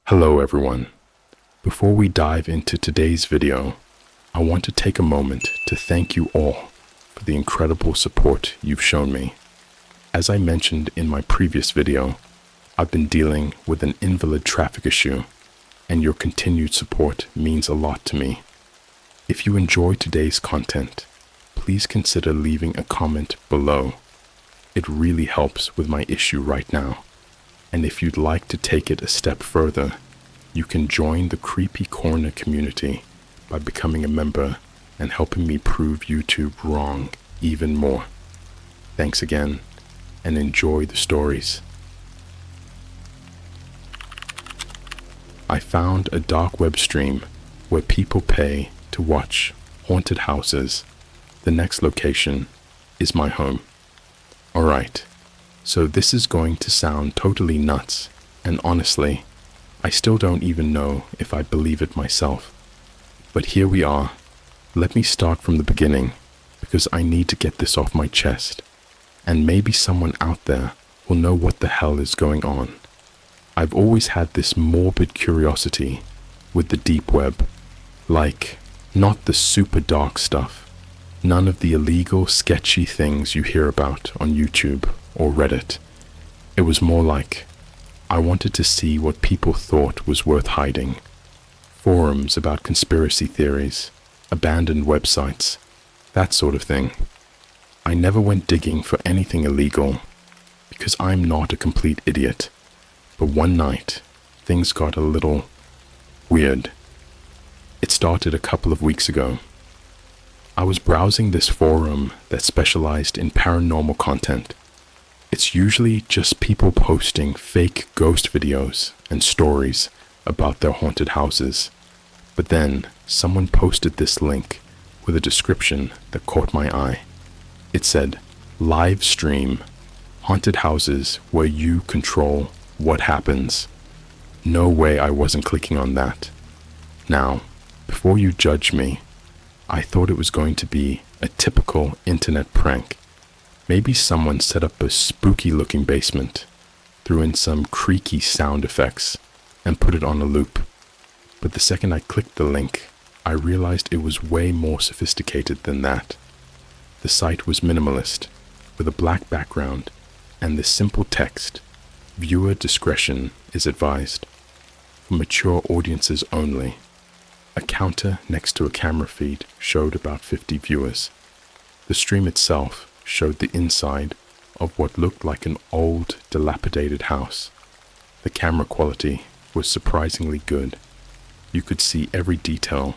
Hello everyone. Before we dive into today's video, I want to take a moment to thank you all for the incredible support you've shown me. As I mentioned in my previous video, I've been dealing with an invalid traffic issue, and your continued support means a lot to me. If you enjoy today's content, please consider leaving a comment below. It really helps with my issue right now. And if you'd like to take it a step further, you can join the CreepyCorner community by becoming a member and helping me prove YouTube wrong even more. Thanks again, and enjoy the stories. I found a dark web stream where people pay to watch haunted houses. The next location is my home. Alright. So this is going to sound totally nuts, and honestly, I still don't even know if I believe it myself. But here we are. Let me start from the beginning, because I need to get this off my chest, and maybe someone out there will know what the hell is going on. I've always had this morbid curiosity with the deep web, like, not the super dark stuff, none of the illegal, sketchy things you hear about on YouTube or Reddit. It was more like, I wanted to see what people thought was worth hiding. Forums about conspiracy theories, abandoned websites, that sort of thing. I never went digging for anything illegal, because I'm not a complete idiot. But one night, things got a little weird. It started a couple of weeks ago. I was browsing this forum that specialized in paranormal content. It's usually just people posting fake ghost videos and stories about their haunted houses. But then, someone posted this link with a description that caught my eye. It said, live stream, haunted houses where you control what happens. No way I wasn't clicking on that. Now, before you judge me, I thought it was going to be a typical internet prank. Maybe someone set up a spooky-looking basement, threw in some creaky sound effects, and put it on a loop. But the second I clicked the link, I realized it was way more sophisticated than that. The site was minimalist, with a black background, and this simple text, "Viewer discretion is advised. For mature audiences only." A counter next to a camera feed showed about 50 viewers. The stream itself showed the inside of what looked like an old, dilapidated house. The camera quality was surprisingly good. You could see every detail,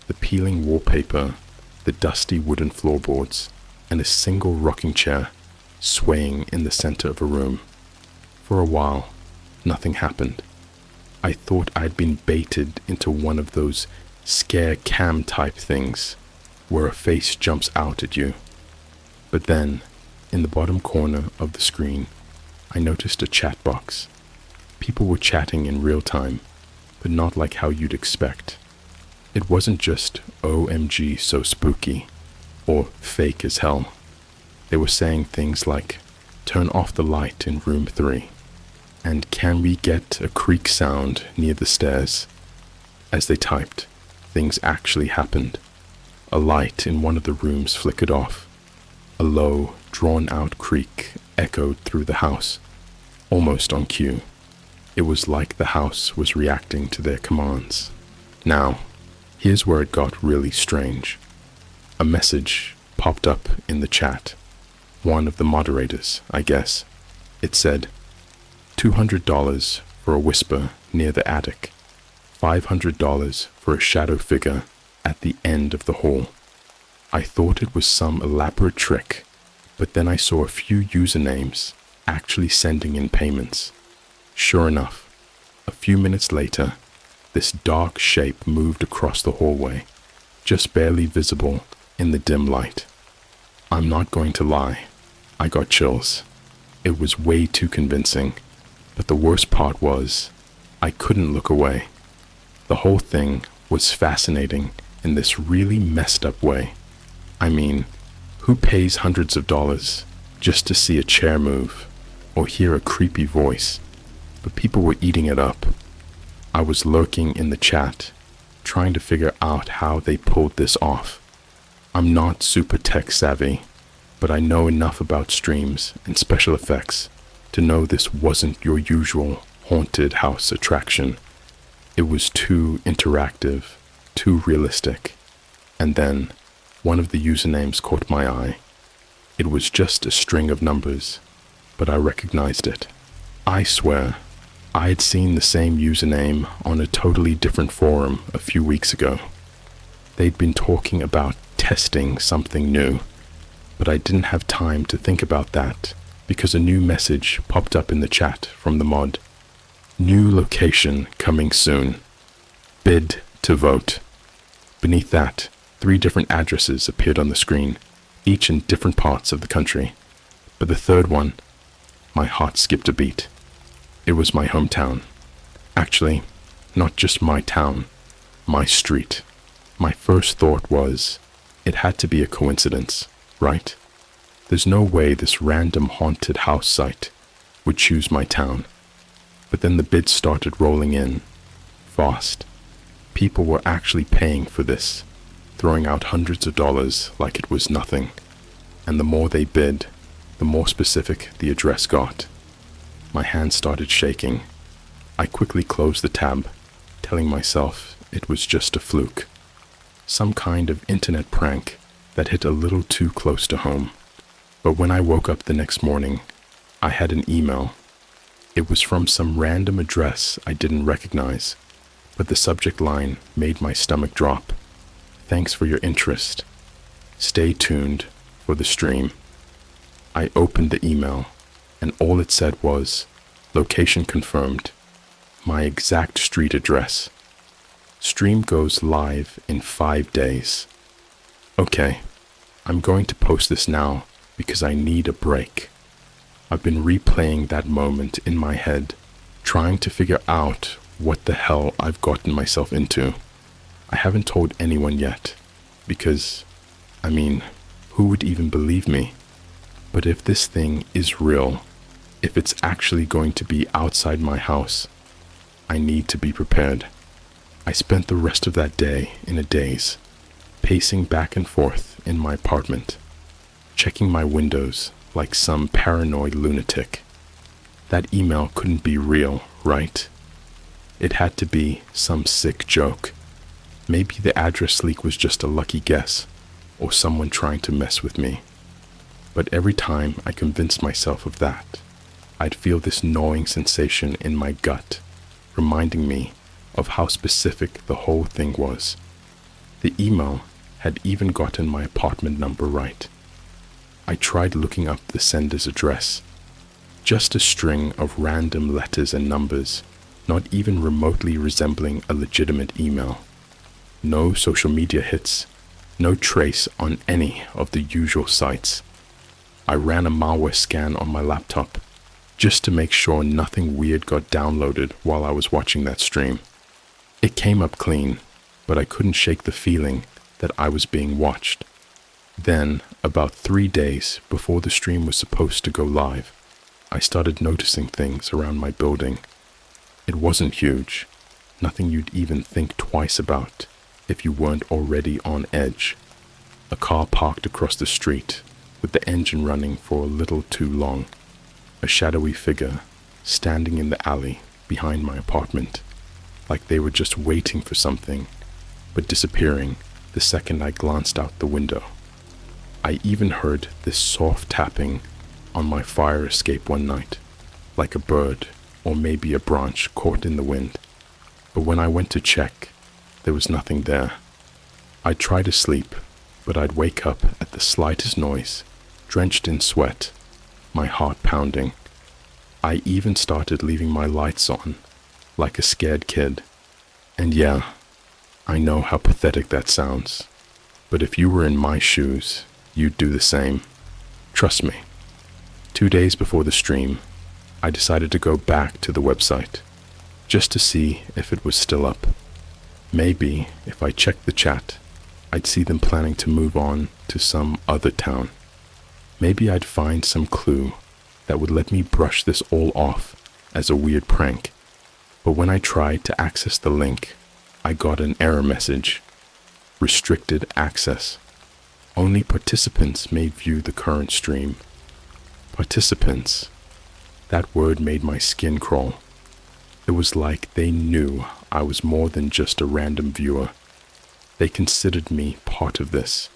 the peeling wallpaper, the dusty wooden floorboards, and a single rocking chair swaying in the center of a room. For a while, nothing happened. I thought I'd been baited into one of those scare cam type things, where a face jumps out at you. But then, in the bottom corner of the screen, I noticed a chat box. People were chatting in real time, but not like how you'd expect. It wasn't just OMG so spooky, or fake as hell. They were saying things like, turn off the light in room 3, and can we get a creak sound near the stairs? As they typed, things actually happened. A light in one of the rooms flickered off. A low, drawn-out creak echoed through the house, almost on cue. It was like the house was reacting to their commands. Now, here's where it got really strange. A message popped up in the chat. One of the moderators, I guess. It said, $200 for a whisper near the attic. $500 for a shadow figure at the end of the hall. I thought it was some elaborate trick, but then I saw a few usernames actually sending in payments. Sure enough, a few minutes later, this dark shape moved across the hallway, just barely visible in the dim light. I'm not going to lie, I got chills. It was way too convincing, but the worst part was, I couldn't look away. The whole thing was fascinating in this really messed up way. I mean, who pays hundreds of dollars just to see a chair move or hear a creepy voice? But people were eating it up. I was lurking in the chat, trying to figure out how they pulled this off. I'm not super tech savvy, but I know enough about streams and special effects to know this wasn't your usual haunted house attraction. It was too interactive, too realistic. And then, one of the usernames caught my eye. It was just a string of numbers, but I recognized it. I swear, I had seen the same username on a totally different forum a few weeks ago. They'd been talking about testing something new, but I didn't have time to think about that because a new message popped up in the chat from the mod. New location coming soon. Bid to vote. Beneath that, 3 different addresses appeared on the screen, each in different parts of the country. But the third one, my heart skipped a beat. It was my hometown. Actually, not just my town, my street. My first thought was, it had to be a coincidence, right? There's no way this random haunted house site would choose my town. But then the bids started rolling in, fast. People were actually paying for this, throwing out hundreds of dollars like it was nothing. And the more they bid, the more specific the address got. My hands started shaking. I quickly closed the tab, telling myself it was just a fluke. Some kind of internet prank that hit a little too close to home. But when I woke up the next morning, I had an email. It was from some random address I didn't recognize, but the subject line made my stomach drop. Thanks for your interest. Stay tuned for the stream. I opened the email, and all it said was, location confirmed. My exact street address. Stream goes live in 5 days. Okay, I'm going to post this now because I need a break. I've been replaying that moment in my head, trying to figure out what the hell I've gotten myself into. I haven't told anyone yet, because, who would even believe me? But if this thing is real, if it's actually going to be outside my house, I need to be prepared. I spent the rest of that day in a daze, pacing back and forth in my apartment, checking my windows like some paranoid lunatic. That email couldn't be real, right? It had to be some sick joke. Maybe the address leak was just a lucky guess, or someone trying to mess with me. But every time I convinced myself of that, I'd feel this gnawing sensation in my gut, reminding me of how specific the whole thing was. The email had even gotten my apartment number right. I tried looking up the sender's address. Just a string of random letters and numbers, not even remotely resembling a legitimate email. No social media hits, no trace on any of the usual sites. I ran a malware scan on my laptop, just to make sure nothing weird got downloaded while I was watching that stream. It came up clean, but I couldn't shake the feeling that I was being watched. Then, about 3 days before the stream was supposed to go live, I started noticing things around my building. It wasn't huge, nothing you'd even think twice about if you weren't already on edge. A car parked across the street, with the engine running for a little too long. A shadowy figure standing in the alley behind my apartment, like they were just waiting for something, but disappearing the second I glanced out the window. I even heard this soft tapping on my fire escape one night, like a bird or maybe a branch caught in the wind. But when I went to check, there was nothing there. I'd try to sleep, but I'd wake up at the slightest noise, drenched in sweat, my heart pounding. I even started leaving my lights on, like a scared kid. And yeah, I know how pathetic that sounds, but if you were in my shoes, you'd do the same. Trust me. 2 days before the stream, I decided to go back to the website, just to see if it was still up. Maybe if I checked the chat, I'd see them planning to move on to some other town. Maybe I'd find some clue that would let me brush this all off as a weird prank. But when I tried to access the link, I got an error message. Restricted access. Only participants may view the current stream. Participants. That word made my skin crawl. It was like they knew I was more than just a random viewer. They considered me part of this,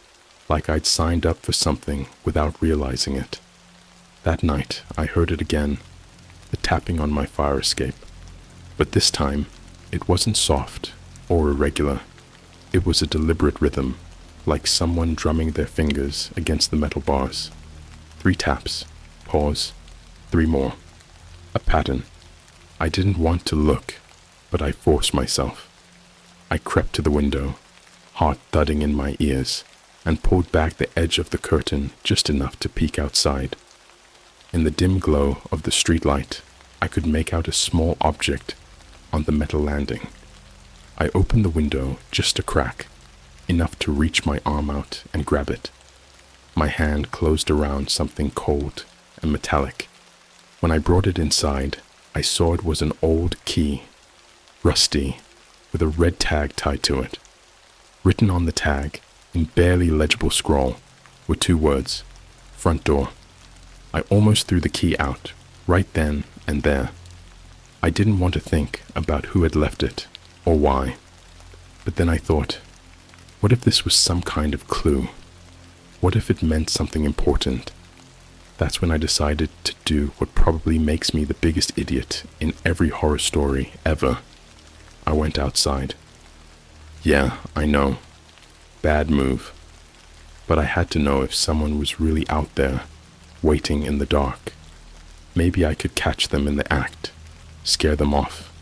like I'd signed up for something without realizing it. That night, I heard it again, the tapping on my fire escape. But this time, it wasn't soft or irregular. It was a deliberate rhythm, like someone drumming their fingers against the metal bars. 3 taps, pause, 3 more. A pattern. I didn't want to look, but I forced myself. I crept to the window, heart thudding in my ears, and pulled back the edge of the curtain just enough to peek outside. In the dim glow of the streetlight, I could make out a small object on the metal landing. I opened the window just a crack, enough to reach my arm out and grab it. My hand closed around something cold and metallic. When I brought it inside, I saw it was an old key, rusty, with a red tag tied to it. Written on the tag, in barely legible scrawl, were 2 words, front door. I almost threw the key out, right then and there. I didn't want to think about who had left it, or why. But then I thought, what if this was some kind of clue? What if it meant something important? That's when I decided to do what probably makes me the biggest idiot in every horror story ever. I went outside. Yeah, I know. Bad move. But I had to know if someone was really out there, waiting in the dark. Maybe I could catch them in the act, scare them off,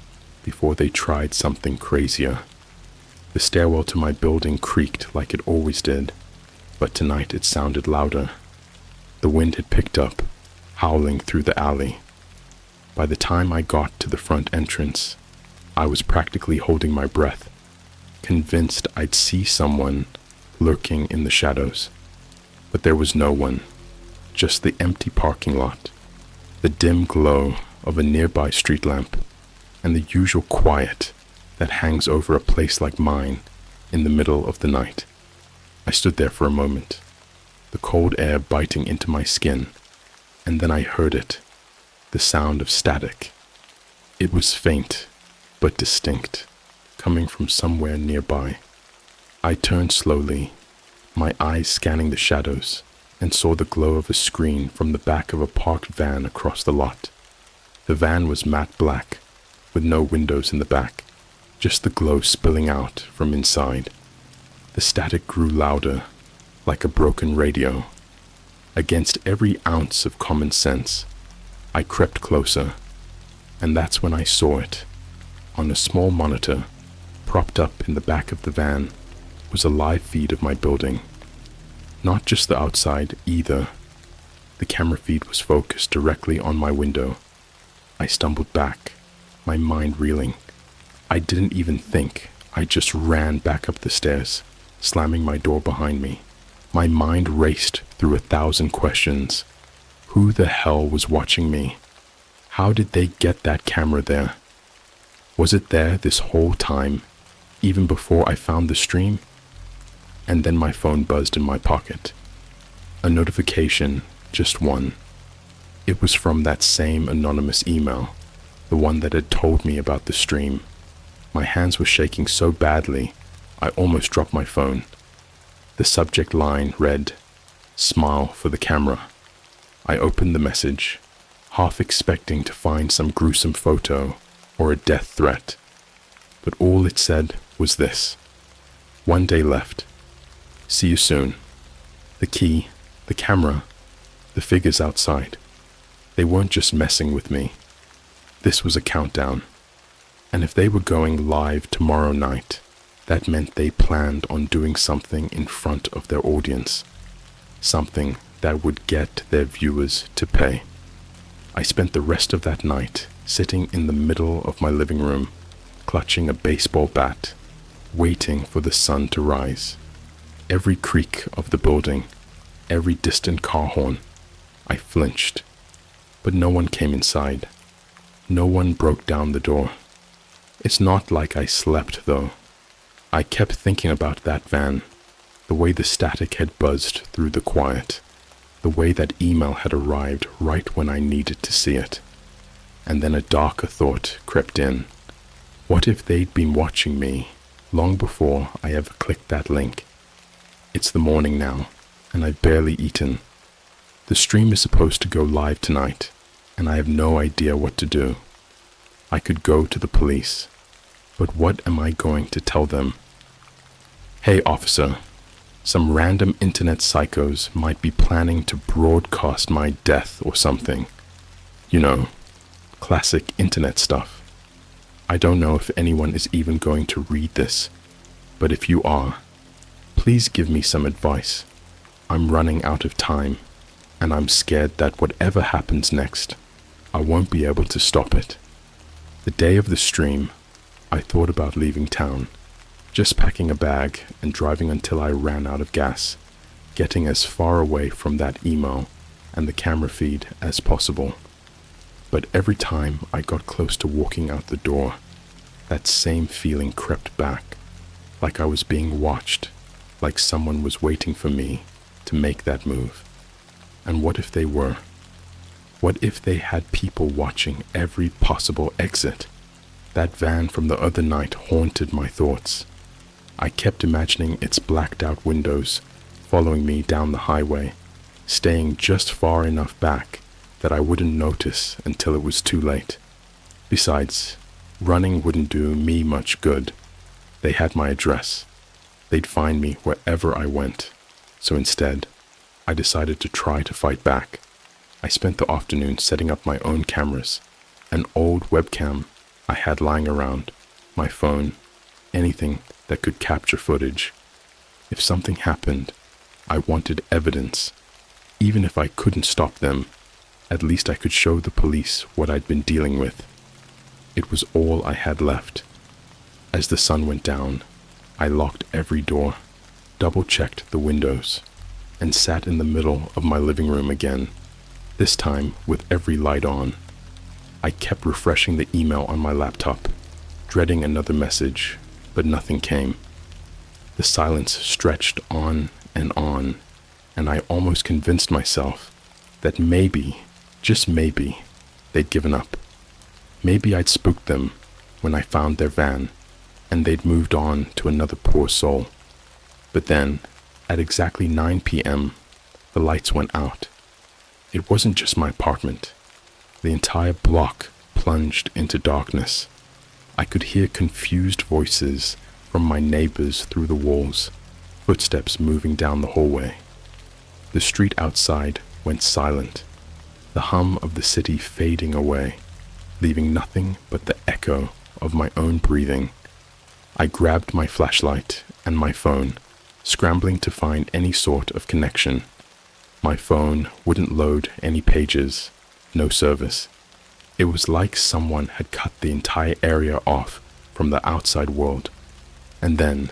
before they tried something crazier. The stairwell to my building creaked like it always did, but tonight it sounded louder. The wind had picked up, howling through the alley. By the time I got to the front entrance, I was practically holding my breath, convinced I'd see someone lurking in the shadows. But there was no one, just the empty parking lot, the dim glow of a nearby street lamp, and the usual quiet that hangs over a place like mine in the middle of the night. I stood there for a moment, the cold air biting into my skin, and then I heard it, the sound of static. It was faint, but distinct, coming from somewhere nearby. I turned slowly, my eyes scanning the shadows, and saw the glow of a screen from the back of a parked van across the lot. The van was matte black, with no windows in the back, just the glow spilling out from inside. The static grew louder, like a broken radio. Against every ounce of common sense, I crept closer, and that's when I saw it. On a small monitor, propped up in the back of the van, was a live feed of my building. Not just the outside, either. The camera feed was focused directly on my window. I stumbled back, my mind reeling. I didn't even think, I just ran back up the stairs, slamming my door behind me. My mind raced through 1,000 questions. Who the hell was watching me? How did they get that camera there? Was it there this whole time, even before I found the stream? And then my phone buzzed in my pocket. A notification, just one. It was from that same anonymous email, the one that had told me about the stream. My hands were shaking so badly, I almost dropped my phone. The subject line read, "Smile for the camera." I opened the message, half expecting to find some gruesome photo or a death threat. But all it said was this: 1 day left. See you soon. The key, the camera, the figures outside. They weren't just messing with me. This was a countdown. And if they were going live tomorrow night, that meant they planned on doing something in front of their audience. Something that would get their viewers to pay. I spent the rest of that night sitting in the middle of my living room, clutching a baseball bat, waiting for the sun to rise. Every creak of the building, every distant car horn, I flinched. But no one came inside. No one broke down the door. It's not like I slept, though. I kept thinking about that van, the way the static had buzzed through the quiet, the way that email had arrived right when I needed to see it. And then a darker thought crept in. What if they'd been watching me long before I ever clicked that link? It's the morning now, and I've barely eaten. The stream is supposed to go live tonight, and I have no idea what to do. I could go to the police, but what am I going to tell them? Hey, officer, some random internet psychos might be planning to broadcast my death or something. You know, classic internet stuff. I don't know if anyone is even going to read this, but if you are, please give me some advice. I'm running out of time, and I'm scared that whatever happens next, I won't be able to stop it. The day of the stream, I thought about leaving town, just packing a bag and driving until I ran out of gas, getting as far away from that email and the camera feed as possible. But every time I got close to walking out the door, that same feeling crept back, like I was being watched, like someone was waiting for me to make that move. And what if they were? What if they had people watching every possible exit? That van from the other night haunted my thoughts. I kept imagining its blacked out windows following me down the highway, staying just far enough back that I wouldn't notice until it was too late. Besides, running wouldn't do me much good. They had my address. They'd find me wherever I went. So instead, I decided to try to fight back. I spent the afternoon setting up my own cameras, an old webcam I had lying around, my phone, anything that could capture footage. If something happened, I wanted evidence. Even if I couldn't stop them, at least I could show the police what I'd been dealing with. It was all I had left. As the sun went down, I locked every door, double-checked the windows, and sat in the middle of my living room again, this time with every light on. I kept refreshing the email on my laptop, dreading another message, but nothing came. The silence stretched on, and I almost convinced myself that maybe, just maybe, they'd given up. Maybe I'd spooked them when I found their van, and they'd moved on to another poor soul. But then, at exactly 9 p.m., the lights went out. It wasn't just my apartment. The entire block plunged into darkness. I could hear confused voices from my neighbors through the walls, footsteps moving down the hallway. The street outside went silent, the hum of the city fading away, leaving nothing but the echo of my own breathing. I grabbed my flashlight and my phone, scrambling to find any sort of connection. My phone wouldn't load any pages, no service. It was like someone had cut the entire area off from the outside world. And then,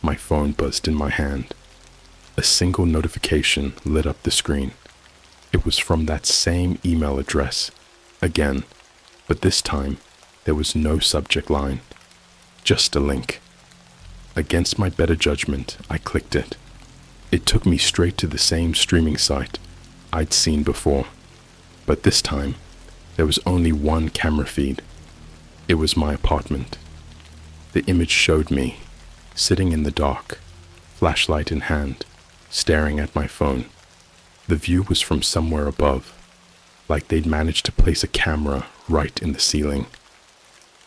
my phone buzzed in my hand. A single notification lit up the screen. It was from that same email address, again, but this time, there was no subject line, just a link. Against my better judgment, I clicked it. It took me straight to the same streaming site I'd seen before, but this time, there was only one camera feed. It was my apartment. The image showed me, sitting in the dark, flashlight in hand, staring at my phone. The view was from somewhere above, like they'd managed to place a camera right in the ceiling.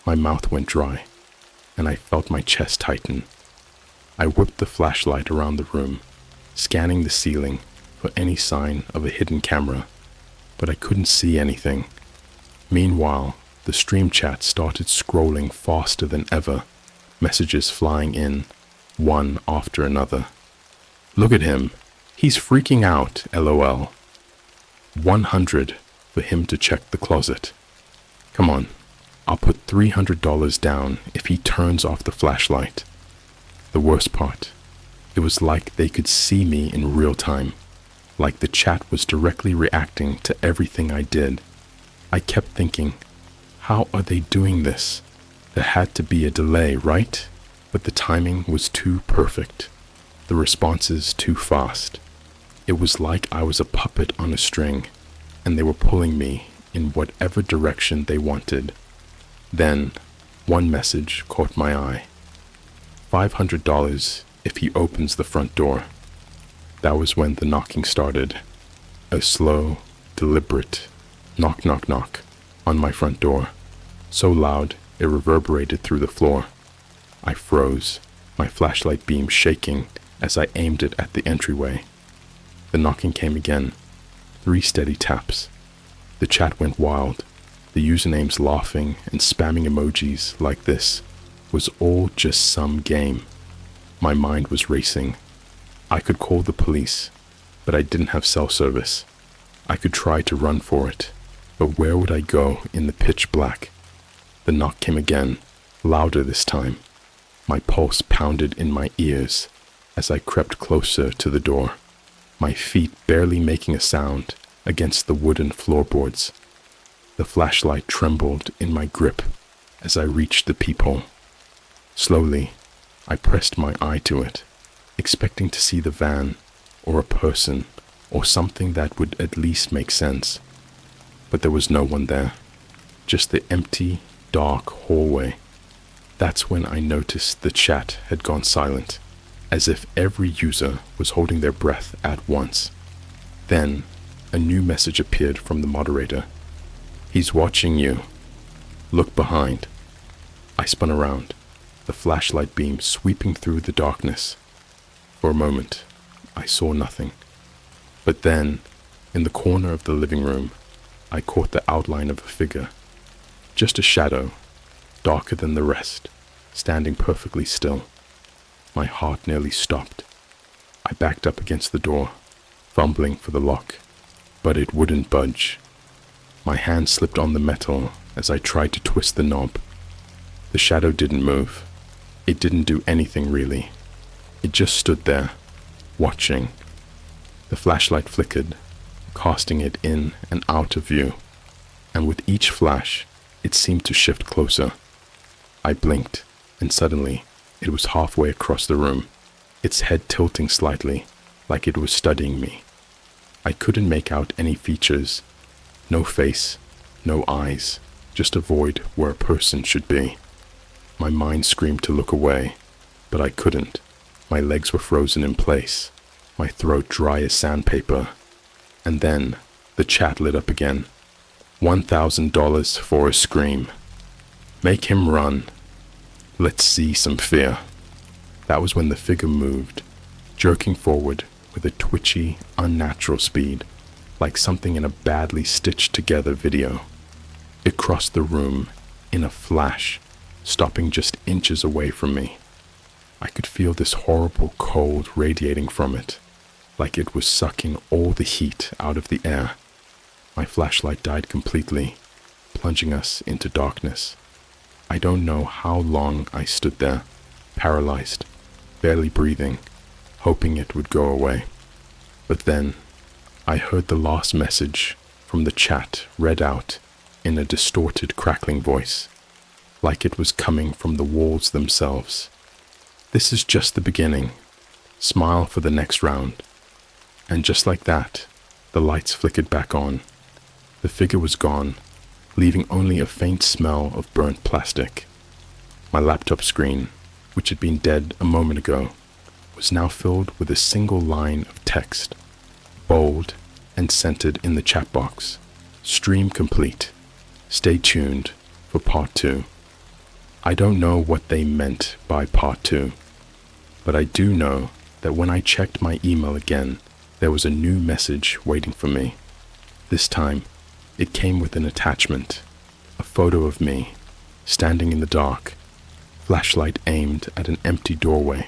My mouth went dry, and I felt my chest tighten. I whipped the flashlight around the room, scanning the ceiling for any sign of a hidden camera, but I couldn't see anything. Meanwhile, the stream chat started scrolling faster than ever, messages flying in, one after another. Look at him. He's freaking out, LOL. 100 for him to check the closet. Come on, I'll put $300 down if he turns off the flashlight. The worst part, it was like they could see me in real time, like the chat was directly reacting to everything I did. I kept thinking, how are they doing this? There had to be a delay, right? But the timing was too perfect. The responses too fast. It was like I was a puppet on a string, and they were pulling me in whatever direction they wanted. Then, one message caught my eye. $500 if he opens the front door. That was when the knocking started. A slow, deliberate knock, knock, knock on my front door, so loud it reverberated through the floor. I froze, my flashlight beam shaking as I aimed it at the entryway. The knocking came again, 3 steady taps. The chat went wild, the usernames laughing and spamming emojis like this was all just some game. My mind was racing. I could call the police, but I didn't have cell service. I could try to run for it, but where would I go in the pitch black? The knock came again, louder this time. My pulse pounded in my ears as I crept closer to the door, my feet barely making a sound against the wooden floorboards. The flashlight trembled in my grip as I reached the peephole. Slowly, I pressed my eye to it, expecting to see the van, or a person, or something that would at least make sense. But there was no one there, just the empty, dark hallway. That's when I noticed the chat had gone silent, as if every user was holding their breath at once. Then, a new message appeared from the moderator. "He's watching you. Look behind." I spun around, the flashlight beam sweeping through the darkness. For a moment, I saw nothing. But then, in the corner of the living room, I caught the outline of a figure. Just a shadow, darker than the rest, standing perfectly still. My heart nearly stopped. I backed up against the door, fumbling for the lock, but it wouldn't budge. My hand slipped on the metal as I tried to twist the knob. The shadow didn't move. It didn't do anything really. It just stood there, watching. The flashlight flickered, casting it in and out of view, and with each flash, it seemed to shift closer. I blinked, and suddenly, it was halfway across the room, its head tilting slightly, like it was studying me. I couldn't make out any features. No face, no eyes, just a void where a person should be. My mind screamed to look away, but I couldn't. My legs were frozen in place, my throat dry as sandpaper. And then, the chat lit up again. $1,000 for a scream. Make him run. Let's see some fear. That was when the figure moved, jerking forward with a twitchy, unnatural speed, like something in a badly stitched together video. It crossed the room in a flash, stopping just inches away from me. I could feel this horrible cold radiating from it, like it was sucking all the heat out of the air. My flashlight died completely, plunging us into darkness. I don't know how long I stood there, paralyzed, barely breathing, hoping it would go away. But then, I heard the last message from the chat read out in a distorted, crackling voice, like it was coming from the walls themselves. "This is just the beginning. Smile for the next round." And just like that, the lights flickered back on. The figure was gone, leaving only a faint smell of burnt plastic. My laptop screen, which had been dead a moment ago, was now filled with a single line of text, bold and centered in the chat box. Stream complete. Stay tuned for part 2. I don't know what they meant by part 2, but I do know that when I checked my email again, there was a new message waiting for me. This time, it came with an attachment, a photo of me, standing in the dark, flashlight aimed at an empty doorway.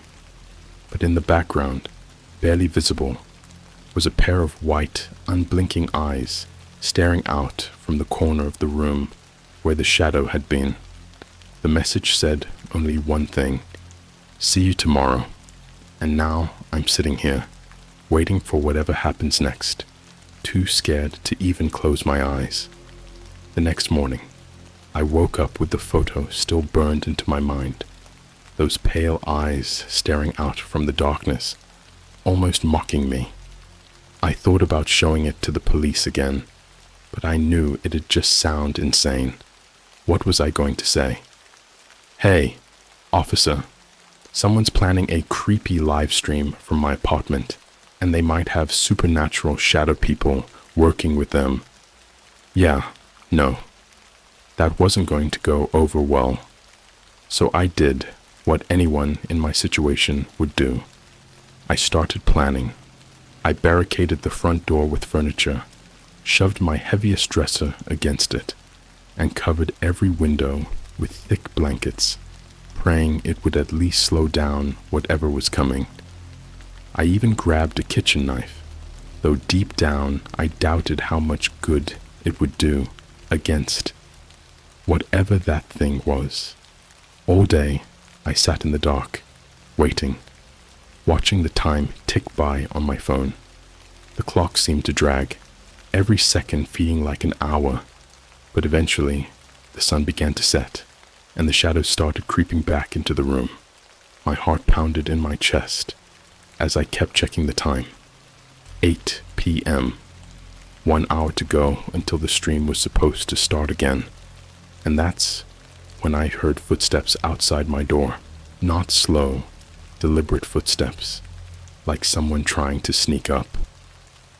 But in the background, barely visible, was a pair of white, unblinking eyes staring out from the corner of the room where the shadow had been. The message said only one thing: "See you tomorrow." And now I'm sitting here, waiting for whatever happens next, too scared to even close my eyes. The next morning, I woke up with the photo still burned into my mind, those pale eyes staring out from the darkness, almost mocking me. I thought about showing it to the police again, but I knew it'd just sound insane. What was I going to say? Hey, officer, someone's planning a creepy live stream from my apartment, and they might have supernatural shadow people working with them. Yeah, no, that wasn't going to go over well. So I did what anyone in my situation would do. I started planning. I barricaded the front door with furniture, shoved my heaviest dresser against it, and covered every window with thick blankets, praying it would at least slow down whatever was coming. I even grabbed a kitchen knife, though deep down I doubted how much good it would do against whatever that thing was. All day I sat in the dark, waiting, watching the time tick by on my phone. The clock seemed to drag, every second feeling like an hour, but eventually the sun began to set, and the shadows started creeping back into the room. My heart pounded in my chest as I kept checking the time. 8 p.m. 1 hour to go until the stream was supposed to start again. And that's when I heard footsteps outside my door. Not slow, deliberate footsteps, like someone trying to sneak up.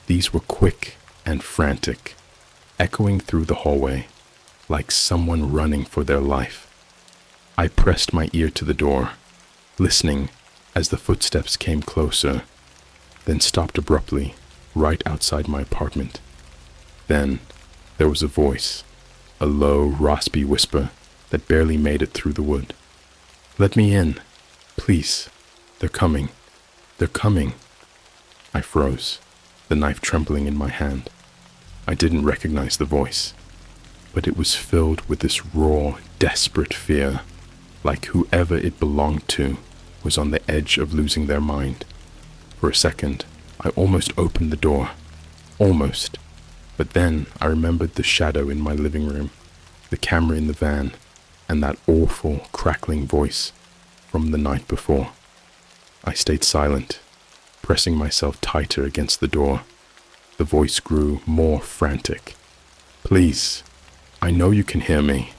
These were quick and frantic, echoing through the hallway, like someone running for their life. I pressed my ear to the door, listening as the footsteps came closer, then stopped abruptly right outside my apartment. Then there was a voice, a low, raspy whisper that barely made it through the wood. "Let me in, please. They're coming. They're coming." I froze, the knife trembling in my hand. I didn't recognize the voice, but it was filled with this raw, desperate fear, like whoever it belonged to was on the edge of losing their mind. For a second, I almost opened the door. Almost. But then I remembered the shadow in my living room, the camera in the van, and that awful, crackling voice from the night before. I stayed silent, pressing myself tighter against the door. The voice grew more frantic. "Please, I know you can hear me.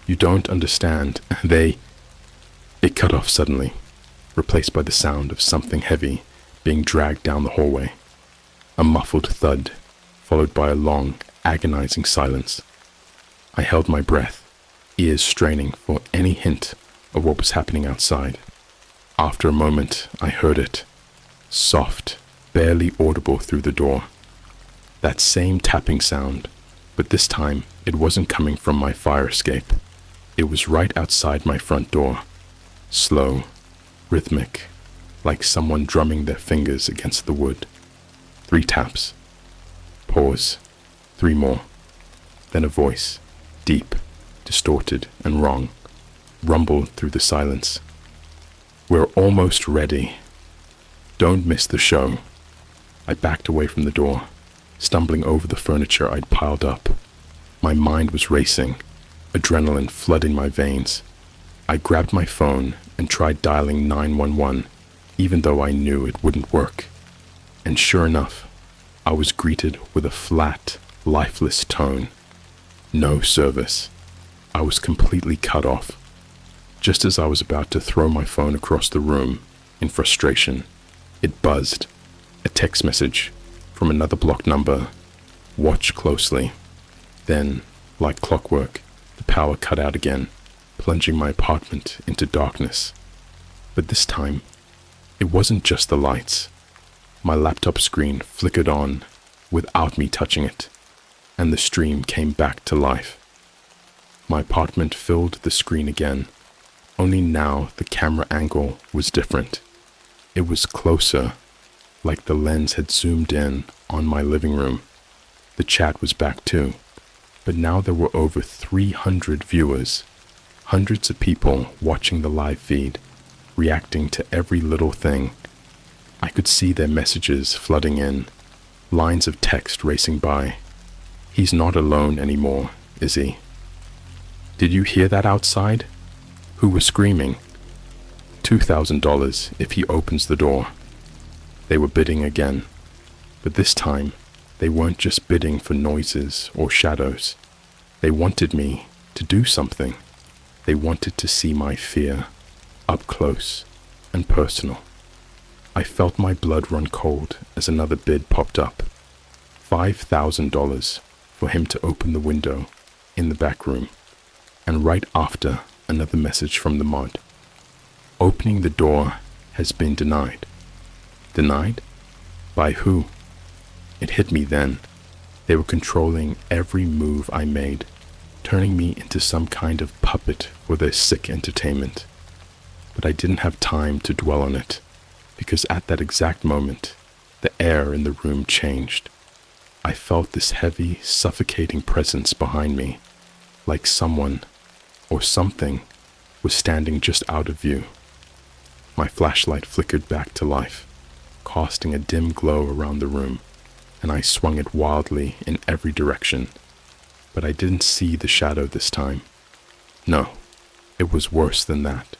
You don't understand. It cut off suddenly, replaced by the sound of something heavy being dragged down the hallway. A muffled thud, followed by a long, agonizing silence. I held my breath, ears straining for any hint of what was happening outside. After a moment, I heard it, soft, barely audible through the door. That same tapping sound, but this time it wasn't coming from my fire escape. It was right outside my front door, slow, rhythmic, like someone drumming their fingers against the wood. 3 taps. Pause. 3 more. Then a voice, deep, distorted, and wrong, rumbled through the silence. "We're almost ready. Don't miss the show." I backed away from the door, stumbling over the furniture I'd piled up. My mind was racing, adrenaline flooding my veins. I grabbed my phone and tried dialing 911, even though I knew it wouldn't work. And sure enough, I was greeted with a flat, lifeless tone. No service. I was completely cut off. Just as I was about to throw my phone across the room in frustration, it buzzed. A text message from another blocked number. "Watch closely." Then, like clockwork, the power cut out again, plunging my apartment into darkness. But this time, it wasn't just the lights. My laptop screen flickered on without me touching it, and the stream came back to life. My apartment filled the screen again, only now the camera angle was different. It was closer, like the lens had zoomed in on my living room. The chat was back too, but now there were over 300 viewers, hundreds of people watching the live feed, reacting to every little thing. I could see their messages flooding in, lines of text racing by. "He's not alone anymore, is he?" Did you hear that outside? Who was screaming? $2,000 if he opens the door. They were bidding again, but this time they weren't just bidding for noises or shadows. They wanted me to do something. They wanted to see my fear up close and personal. I felt my blood run cold as another bid popped up. $5,000 for him to open the window in the back room. And right after, another message from the mod. Opening the door has been denied. Denied? By who? It hit me then. They were controlling every move I made, turning me into some kind of puppet for their sick entertainment. But I didn't have time to dwell on it, because at that exact moment, the air in the room changed. I felt this heavy, suffocating presence behind me, like someone or something was standing just out of view. My flashlight flickered back to life, casting a dim glow around the room, and I swung it wildly in every direction. But I didn't see the shadow this time. No, it was worse than that.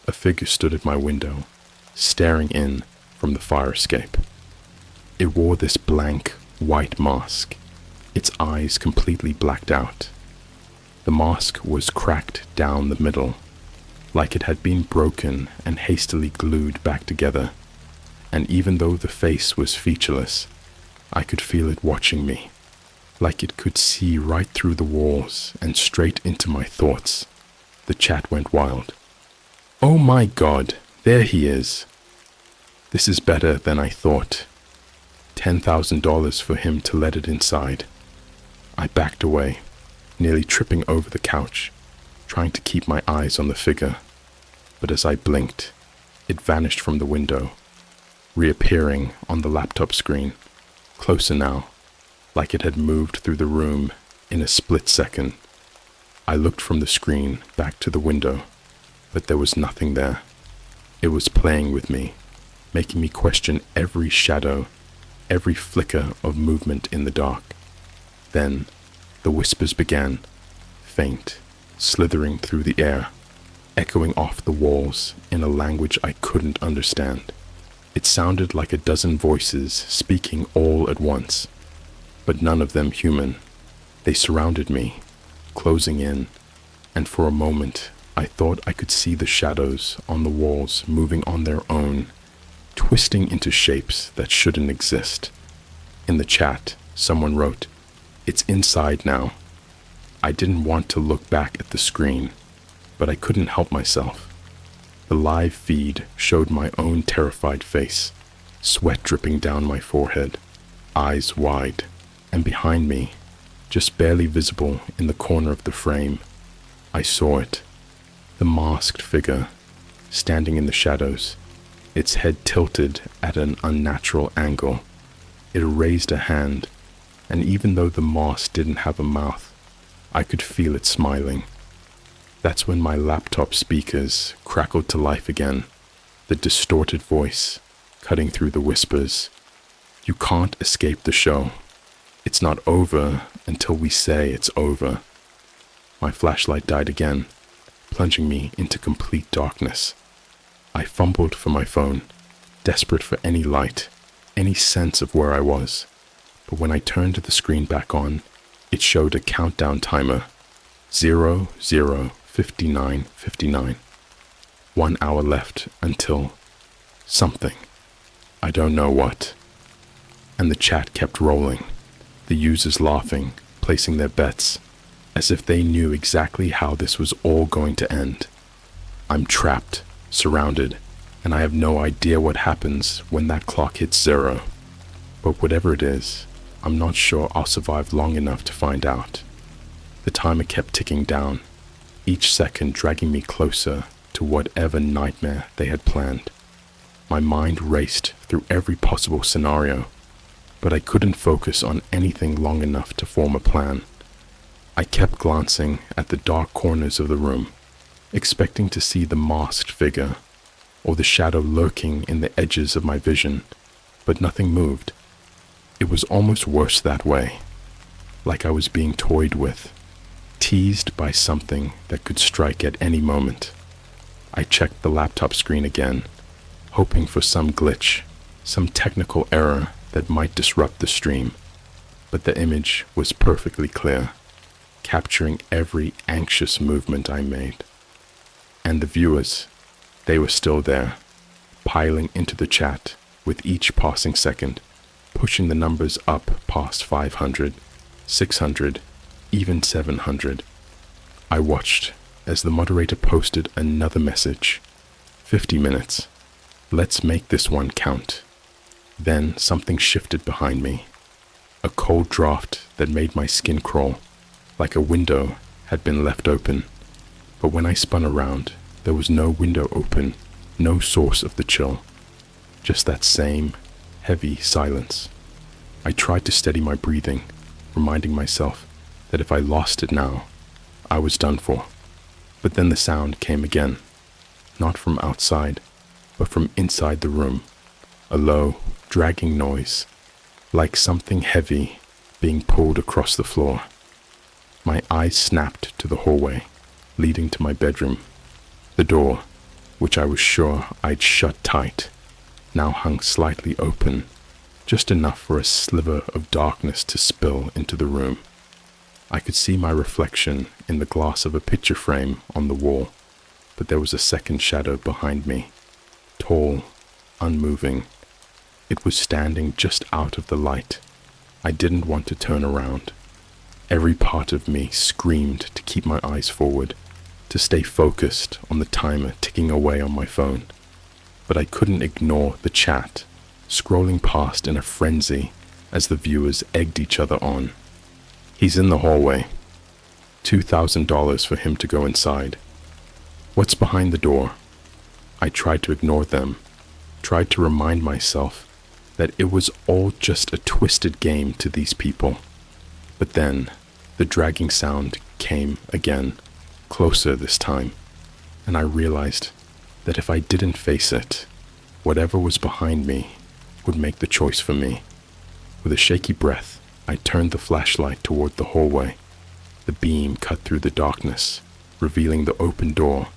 A figure stood at my window, staring in from the fire escape. It wore this blank, white mask, its eyes completely blacked out. The mask was cracked down the middle, like it had been broken and hastily glued back together, and even though the face was featureless, I could feel it watching me, like it could see right through the walls and straight into my thoughts. The chat went wild. Oh my God, there he is. This is better than I thought. $10,000 for him to let it inside. I backed away, nearly tripping over the couch, trying to keep my eyes on the figure. But as I blinked, it vanished from the window, reappearing on the laptop screen, closer now, like it had moved through the room in a split second. I looked from the screen back to the window, but there was nothing there. It was playing with me, making me question every shadow, every flicker of movement in the dark. Then the whispers began, faint, slithering through the air, echoing off the walls in a language I couldn't understand. It sounded like a dozen voices speaking all at once, but none of them human. They surrounded me, closing in, and for a moment I thought I could see the shadows on the walls moving on their own, twisting into shapes that shouldn't exist. In the chat, someone wrote, "It's inside now." I didn't want to look back at the screen, but I couldn't help myself. The live feed showed my own terrified face, sweat dripping down my forehead, eyes wide, and behind me, just barely visible in the corner of the frame, I saw it, the masked figure, standing in the shadows, its head tilted at an unnatural angle. It raised a hand, and even though the mask didn't have a mouth, I could feel it smiling. That's when my laptop speakers crackled to life again, the distorted voice cutting through the whispers. You can't escape the show. It's not over until we say it's over. My flashlight died again, plunging me into complete darkness. I fumbled for my phone, desperate for any light, any sense of where I was. But when I turned the screen back on, it showed a countdown timer. 00:59:59. 1 hour left until something. I don't know what. And the chat kept rolling, the users laughing, placing their bets, as if they knew exactly how this was all going to end. I'm trapped, surrounded, and I have no idea what happens when that clock hits 0. But whatever it is, I'm not sure I'll survive long enough to find out. The timer kept ticking down, each second dragging me closer to whatever nightmare they had planned. My mind raced through every possible scenario, but I couldn't focus on anything long enough to form a plan. I kept glancing at the dark corners of the room, expecting to see the masked figure or the shadow lurking in the edges of my vision, but nothing moved. It was almost worse that way, like I was being toyed with. teased by something that could strike at any moment. I checked the laptop screen again, hoping for some glitch, some technical error that might disrupt the stream, but the image was perfectly clear, capturing every anxious movement I made. And the viewers, they were still there, piling into the chat with each passing second, pushing the numbers up past 500, 600, even 700. I watched as the moderator posted another message. 50 minutes. Let's make this one count. Then something shifted behind me. A cold draft that made my skin crawl, like a window had been left open. But when I spun around, there was no window open, no source of the chill. Just that same heavy silence. I tried to steady my breathing, reminding myself that if I lost it now, I was done for. But then the sound came again, not from outside, but from inside the room. A low, dragging noise, like something heavy being pulled across the floor. My eyes snapped to the hallway, leading to my bedroom. The door, which I was sure I'd shut tight, now hung slightly open, just enough for a sliver of darkness to spill into the room. I could see my reflection in the glass of a picture frame on the wall, but there was a second shadow behind me, tall, unmoving. It was standing just out of the light. I didn't want to turn around. Every part of me screamed to keep my eyes forward, to stay focused on the timer ticking away on my phone. But I couldn't ignore the chat, scrolling past in a frenzy as the viewers egged each other on. He's in the hallway. $2,000 for him to go inside. What's behind the door? I tried to ignore them, tried to remind myself that it was all just a twisted game to these people. But then, the dragging sound came again, closer this time, and I realized that if I didn't face it, whatever was behind me would make the choice for me. With a shaky breath, I turned the flashlight toward the hallway. The beam cut through the darkness, revealing the open door,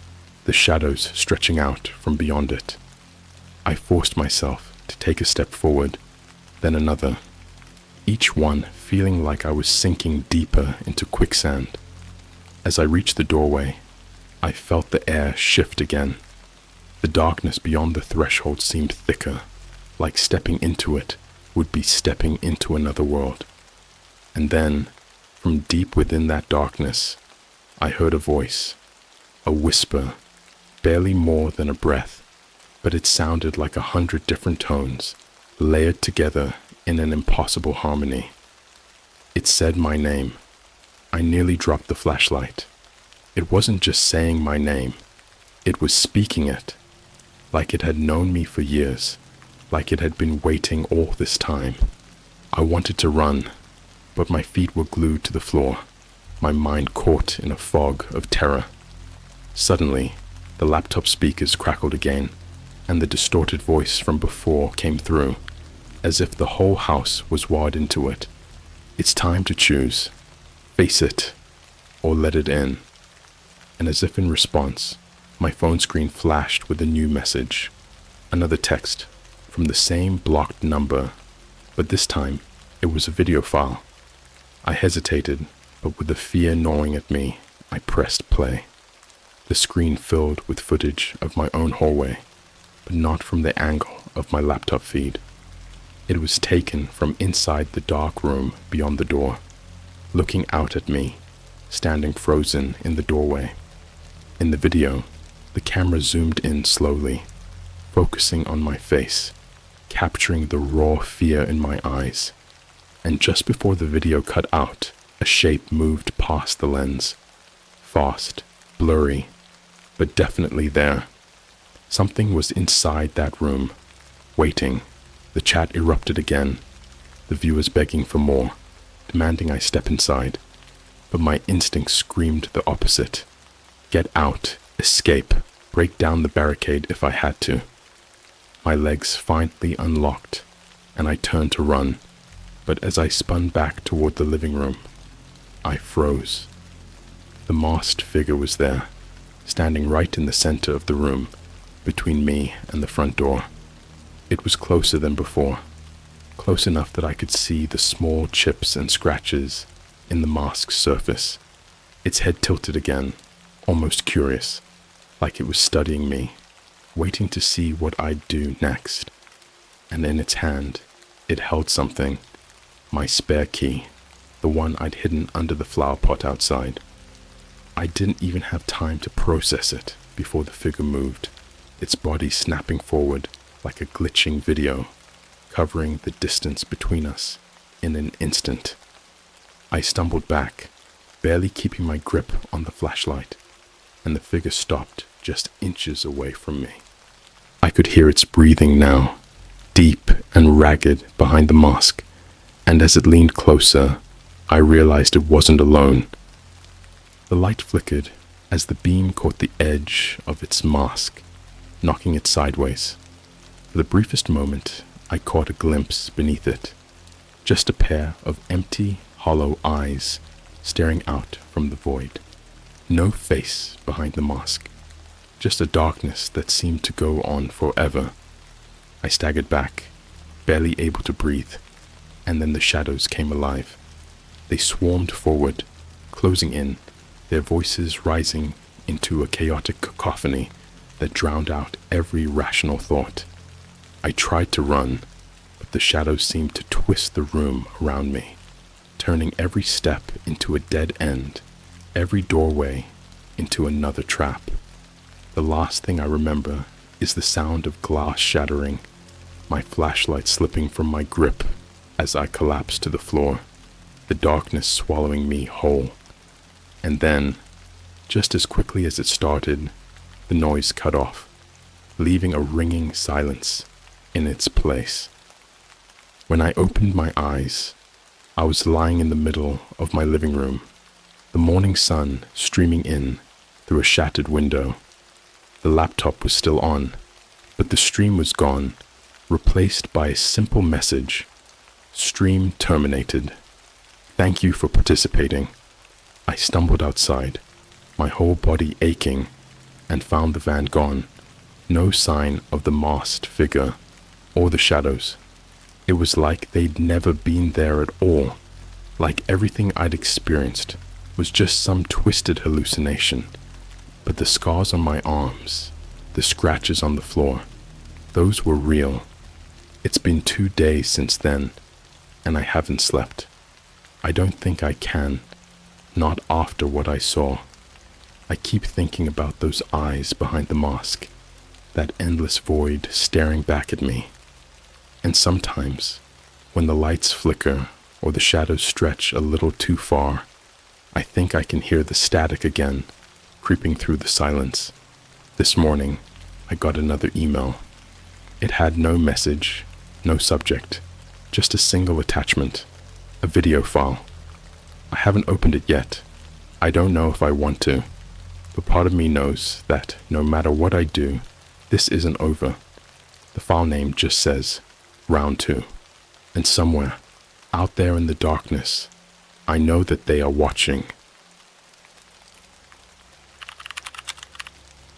the shadows stretching out from beyond it. I forced myself to take a step forward, then another, each one feeling like I was sinking deeper into quicksand. As I reached the doorway, I felt the air shift again. The darkness beyond the threshold seemed thicker, like stepping into it would be stepping into another world. And then, from deep within that darkness, I heard a voice, a whisper, barely more than a breath, but it sounded like 100 different tones, layered together in an impossible harmony. It said my name. I nearly dropped the flashlight. It wasn't just saying my name, it was speaking it, like it had known me for years, like it had been waiting all this time. I wanted to run, but my feet were glued to the floor, my mind caught in a fog of terror. Suddenly, the laptop speakers crackled again, and the distorted voice from before came through, as if the whole house was wired into it. It's time to choose. Face it, or let it in. And as if in response, my phone screen flashed with a new message. Another text, from the same blocked number, but this time, it was a video file. I hesitated, but with the fear gnawing at me, I pressed play. The screen filled with footage of my own hallway, but not from the angle of my laptop feed. It was taken from inside the dark room beyond the door, looking out at me, standing frozen in the doorway. In the video, the camera zoomed in slowly, focusing on my face, capturing the raw fear in my eyes. And just before the video cut out, a shape moved past the lens. Fast, blurry, but definitely there. Something was inside that room, waiting. The chat erupted again, the viewers begging for more, demanding I step inside. But my instinct screamed the opposite. Get out, escape, break down the barricade if I had to. My legs finally unlocked, and I turned to run. But as I spun back toward the living room, I froze. The masked figure was there, standing right in the center of the room, between me and the front door. It was closer than before, close enough that I could see the small chips and scratches in the mask's surface. Its head tilted again, almost curious, like it was studying me, waiting to see what I'd do next. And in its hand, it held something, my spare key, the one I'd hidden under the flower pot outside. I didn't even have time to process it before the figure moved, its body snapping forward like a glitching video, covering the distance between us in an instant. I stumbled back, barely keeping my grip on the flashlight, and the figure stopped just inches away from me. I could hear its breathing now, deep and ragged behind the mask, and as it leaned closer, I realized it wasn't alone. The light flickered as the beam caught the edge of its mask, knocking it sideways. For the briefest moment, I caught a glimpse beneath it, just a pair of empty, hollow eyes staring out from the void. No face behind the mask, just a darkness that seemed to go on forever. I staggered back, barely able to breathe, and then the shadows came alive. They swarmed forward, closing in, their voices rising into a chaotic cacophony that drowned out every rational thought. I tried to run, but the shadows seemed to twist the room around me, turning every step into a dead end, every doorway into another trap. The last thing I remember is the sound of glass shattering, my flashlight slipping from my grip as I collapsed to the floor, the darkness swallowing me whole. And then, just as quickly as it started, the noise cut off, leaving a ringing silence in its place. When I opened my eyes, I was lying in the middle of my living room, the morning sun streaming in through a shattered window. The laptop was still on, but the stream was gone, replaced by a simple message: stream terminated. Thank you for participating. I stumbled outside, my whole body aching, and found the van gone. No sign of the masked figure or the shadows. It was like they'd never been there at all, like everything I'd experienced was just some twisted hallucination. But the scars on my arms, the scratches on the floor, those were real. It's been 2 days since then, and I haven't slept. I don't think I can, not after what I saw. I keep thinking about those eyes behind the mask, that endless void staring back at me. And sometimes, when the lights flicker or the shadows stretch a little too far, I think I can hear the static again, creeping through the silence. This morning, I got another email. It had no message, no subject, just a single attachment, a video file. I haven't opened it yet. I don't know if I want to, but part of me knows that no matter what I do, this isn't over. The file name just says Round 2, and somewhere, out there in the darkness, I know that they are watching.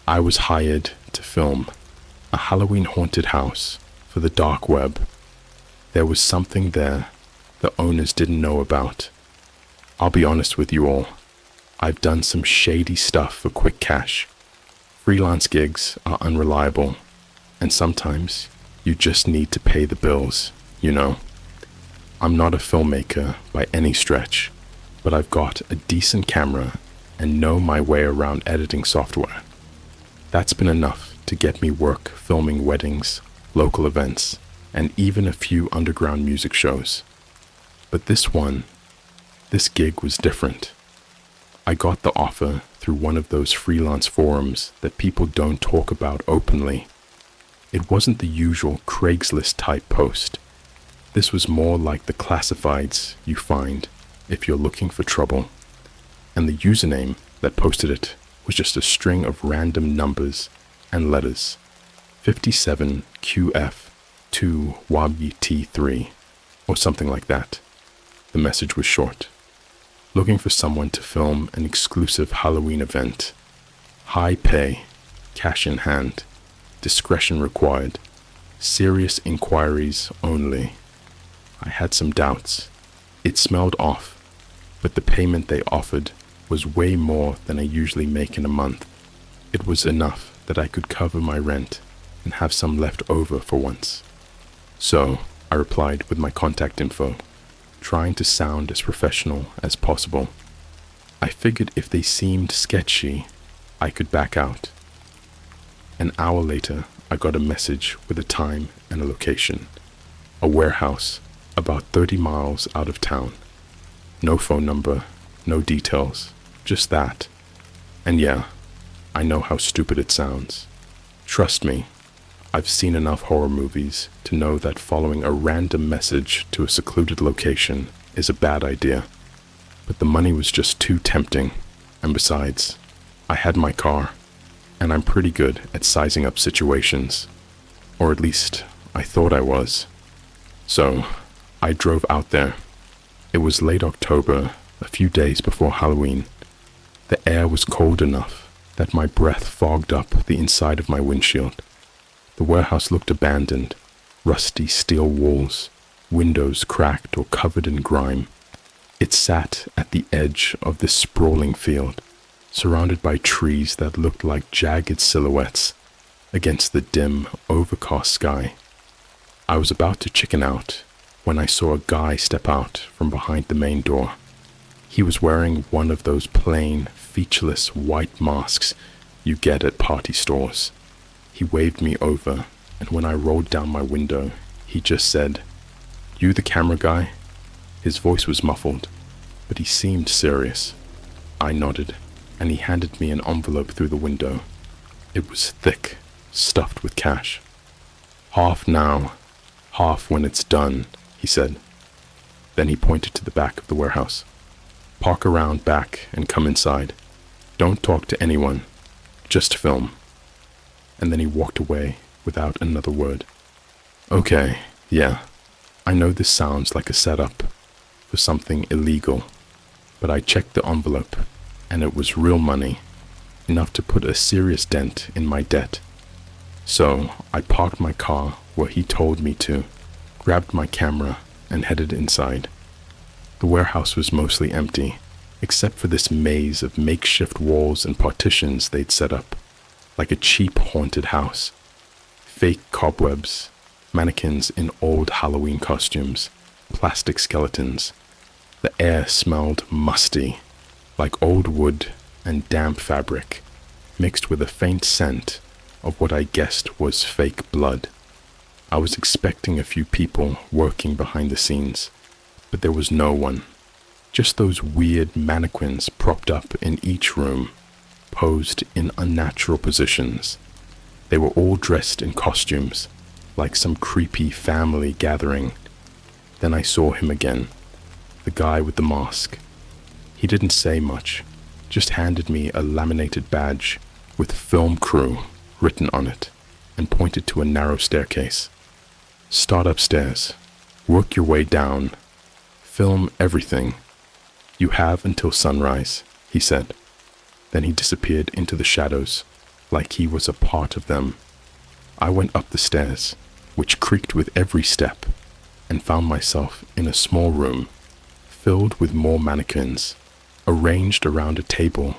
I was hired to film a Halloween haunted house for the dark web. There was something there the owners didn't know about. I'll be honest with you all. I've done some shady stuff for quick cash. Freelance gigs are unreliable, and sometimes you just need to pay the bills, you know. I'm not a filmmaker by any stretch, but I've got a decent camera and know my way around editing software. That's been enough to get me work filming weddings, local events, and even a few underground music shows. But this gig was different. I got the offer through one of those freelance forums that people don't talk about openly. It wasn't the usual Craigslist type post. This was more like the classifieds you find if you're looking for trouble. And the username that posted it was just a string of random numbers and letters. 57QF2WABT3 or something like that. The message was short. looking for someone to film an exclusive Halloween event. High pay, cash in hand, discretion required, serious inquiries only. I had some doubts. It smelled off, but the payment they offered was way more than I usually make in a month. It was enough that I could cover my rent and have some left over for once. So I replied with my contact info, trying to sound as professional as possible. I figured if they seemed sketchy, I could back out. An hour later, I got a message with a time and a location. A warehouse about 30 miles out of town. No phone number, no details, just that. And yeah, I know how stupid it sounds. Trust me, I've seen enough horror movies to know that following a random message to a secluded location is a bad idea. But the money was just too tempting, and besides, I had my car, and I'm pretty good at sizing up situations. Or at least, I thought I was. So, I drove out there. It was late October, a few days before Halloween. The air was cold enough that my breath fogged up the inside of my windshield. The warehouse looked abandoned, rusty steel walls, windows cracked or covered in grime. It sat at the edge of this sprawling field, surrounded by trees that looked like jagged silhouettes against the dim, overcast sky. I was about to chicken out when I saw a guy step out from behind the main door. He was wearing one of those plain, featureless white masks you get at party stores. He waved me over, and when I rolled down my window, he just said, "You the camera guy?" His voice was muffled, but he seemed serious. I nodded, and he handed me an envelope through the window. It was thick, stuffed with cash. "Half now, half when it's done," he said. Then he pointed to the back of the warehouse. "Park around back and come inside. Don't talk to anyone, just film." And then he walked away without another word. Okay, yeah, I know this sounds like a setup for something illegal, but I checked the envelope, and it was real money, enough to put a serious dent in my debt. So I parked my car where he told me to, grabbed my camera, and headed inside. The warehouse was mostly empty, except for this maze of makeshift walls and partitions they'd set up, like a cheap haunted house. Fake cobwebs, mannequins in old Halloween costumes, plastic skeletons. The air smelled musty, like old wood and damp fabric, mixed with a faint scent of what I guessed was fake blood. I was expecting a few people working behind the scenes, but there was no one. Just those weird mannequins propped up in each room, posed in unnatural positions. They were all dressed in costumes, like some creepy family gathering. Then I saw him again, the guy with the mask. He didn't say much, just handed me a laminated badge with "Film Crew" written on it, and pointed to a narrow staircase. "Start upstairs, work your way down, film everything. You have until sunrise," he said. Then he disappeared into the shadows, like he was a part of them. I went up the stairs, which creaked with every step, and found myself in a small room, filled with more mannequins, arranged around a table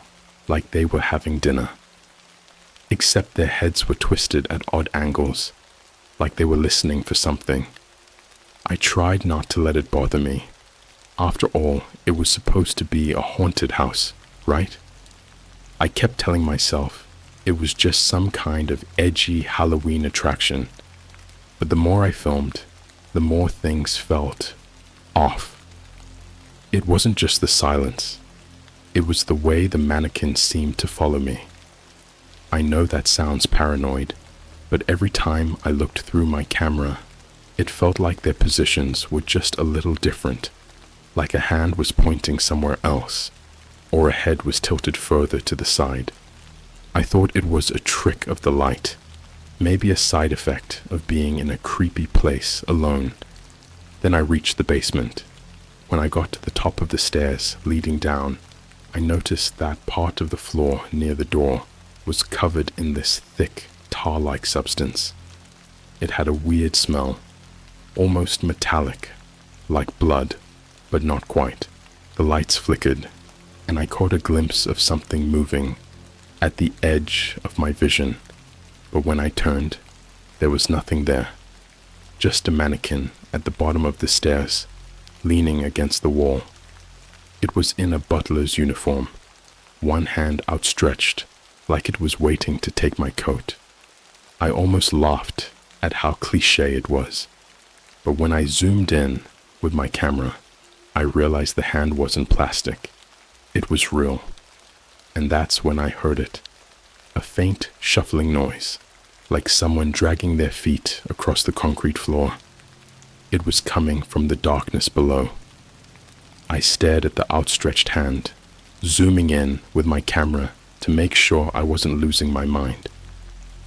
like they were having dinner. Except their heads were twisted at odd angles, like they were listening for something. I tried not to let it bother me. After all, it was supposed to be a haunted house, right? I kept telling myself it was just some kind of edgy Halloween attraction. But the more I filmed, the more things felt off. It wasn't just the silence. It was the way the mannequins seemed to follow me. I know that sounds paranoid, but every time I looked through my camera, it felt like their positions were just a little different, like a hand was pointing somewhere else, or a head was tilted further to the side. I thought it was a trick of the light, maybe a side effect of being in a creepy place alone. Then I reached the basement. When I got to the top of the stairs leading down, I noticed that part of the floor near the door was covered in this thick, tar-like substance. It had a weird smell, almost metallic, like blood, but not quite. The lights flickered, and I caught a glimpse of something moving at the edge of my vision, but when I turned, there was nothing there. Just a mannequin at the bottom of the stairs, leaning against the wall. It was in a butler's uniform, one hand outstretched, like it was waiting to take my coat. I almost laughed at how cliché it was, but when I zoomed in with my camera, I realized the hand wasn't plastic. It was real, and that's when I heard it. A faint shuffling noise, like someone dragging their feet across the concrete floor. It was coming from the darkness below. I stared at the outstretched hand, zooming in with my camera to make sure I wasn't losing my mind.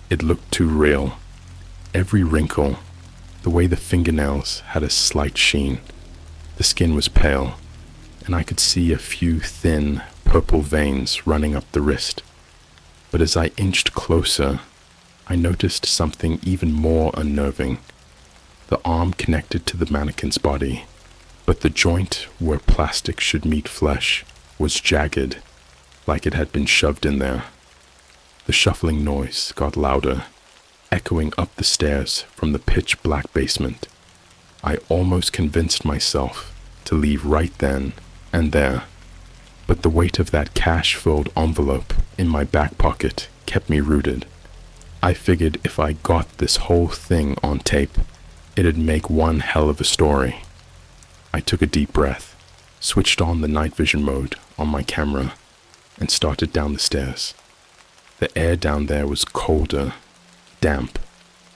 It looked too real. Every wrinkle, the way the fingernails had a slight sheen. The skin was pale, and I could see a few thin, purple veins running up the wrist. But as I inched closer, I noticed something even more unnerving. The arm connected to the mannequin's body, but the joint where plastic should meet flesh was jagged, like it had been shoved in there. The shuffling noise got louder, echoing up the stairs from the pitch-black basement. I almost convinced myself to leave right then and there, but the weight of that cash-filled envelope in my back pocket kept me rooted. I figured if I got this whole thing on tape, it'd make one hell of a story. I took a deep breath, switched on the night vision mode on my camera, and started down the stairs. The air down there was colder, damp,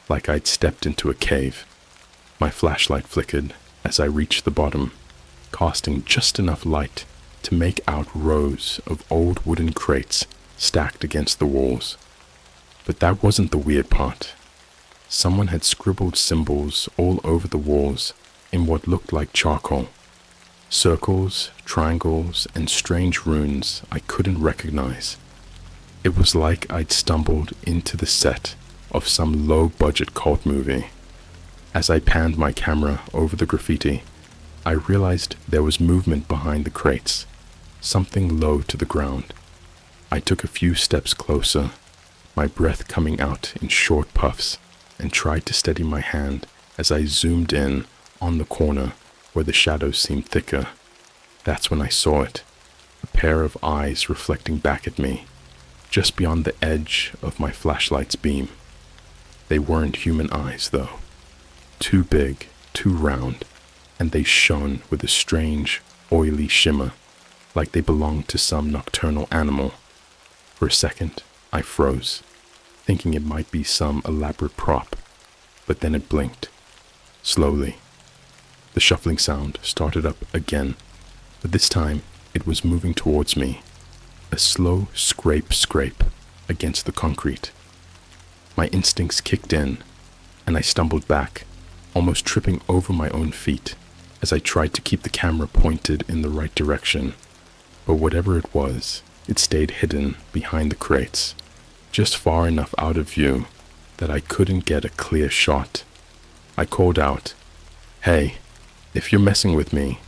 like I'd stepped into a cave. My flashlight flickered as I reached the bottom, casting just enough light to make out rows of old wooden crates stacked against the walls. But that wasn't the weird part. Someone had scribbled symbols all over the walls in what looked like charcoal. Circles, triangles, and strange runes I couldn't recognize. It was like I'd stumbled into the set of some low-budget cult movie. As I panned my camera over the graffiti, I realized there was movement behind the crates, something low to the ground. I took a few steps closer, my breath coming out in short puffs, and tried to steady my hand as I zoomed in on the corner where the shadows seemed thicker. That's when I saw it, a pair of eyes reflecting back at me, just beyond the edge of my flashlight's beam. They weren't human eyes, though. Too big, too round, and they shone with a strange, oily shimmer, like they belonged to some nocturnal animal. For a second, I froze, thinking it might be some elaborate prop, but then it blinked. Slowly. The shuffling sound started up again, but this time it was moving towards me, a slow scrape against the concrete. My instincts kicked in, and I stumbled back, almost tripping over my own feet as I tried to keep the camera pointed in the right direction. But whatever it was, it stayed hidden behind the crates, just far enough out of view that I couldn't get a clear shot. I called out, "Hey, if you're messing with me,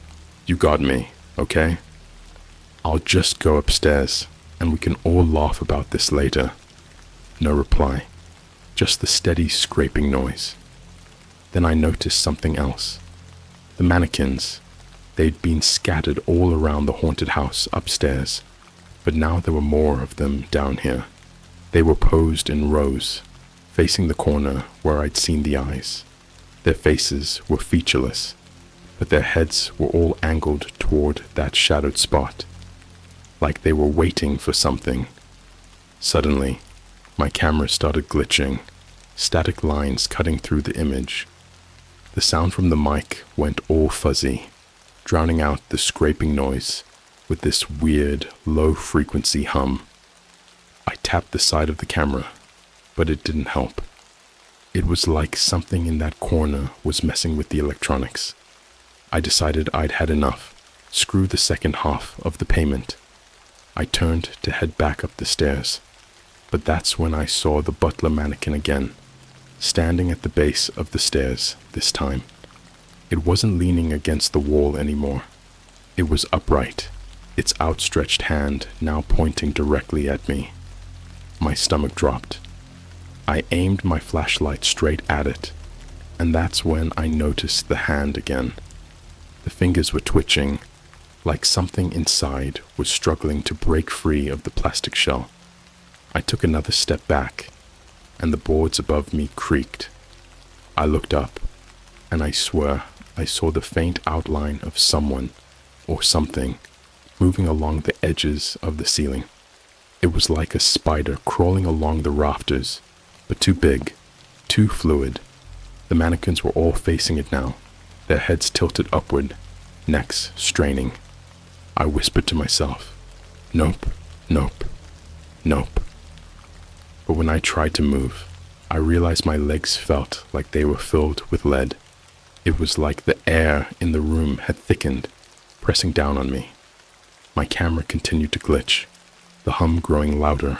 you got me, okay? I'll just go upstairs and we can all laugh about this later." No reply, just the steady scraping noise. Then I noticed something else. The mannequins, they'd been scattered all around the haunted house upstairs, but now there were more of them down here. They were posed in rows, facing the corner where I'd seen the eyes. Their faces were featureless, but their heads were all angled toward that shadowed spot, like they were waiting for something. Suddenly, my camera started glitching, static lines cutting through the image. The sound from the mic went all fuzzy, drowning out the scraping noise with this weird, low-frequency hum. I tapped the side of the camera, but it didn't help. It was like something in that corner was messing with the electronics. I decided I'd had enough. Screw the second half of the payment. I turned to head back up the stairs, but that's when I saw the butler mannequin again, standing at the base of the stairs this time. It wasn't leaning against the wall anymore. It was upright, its outstretched hand now pointing directly at me. My stomach dropped. I aimed my flashlight straight at it, and that's when I noticed the hand again. The fingers were twitching, like something inside was struggling to break free of the plastic shell. I took another step back, and the boards above me creaked. I looked up, and I swear I saw the faint outline of someone or something moving along the edges of the ceiling. It was like a spider crawling along the rafters, but too big, too fluid. The mannequins were all facing it now, their heads tilted upward, necks straining. I whispered to myself, "Nope, nope, nope." But when I tried to move, I realized my legs felt like they were filled with lead. It was like the air in the room had thickened, pressing down on me. My camera continued to glitch, the hum growing louder,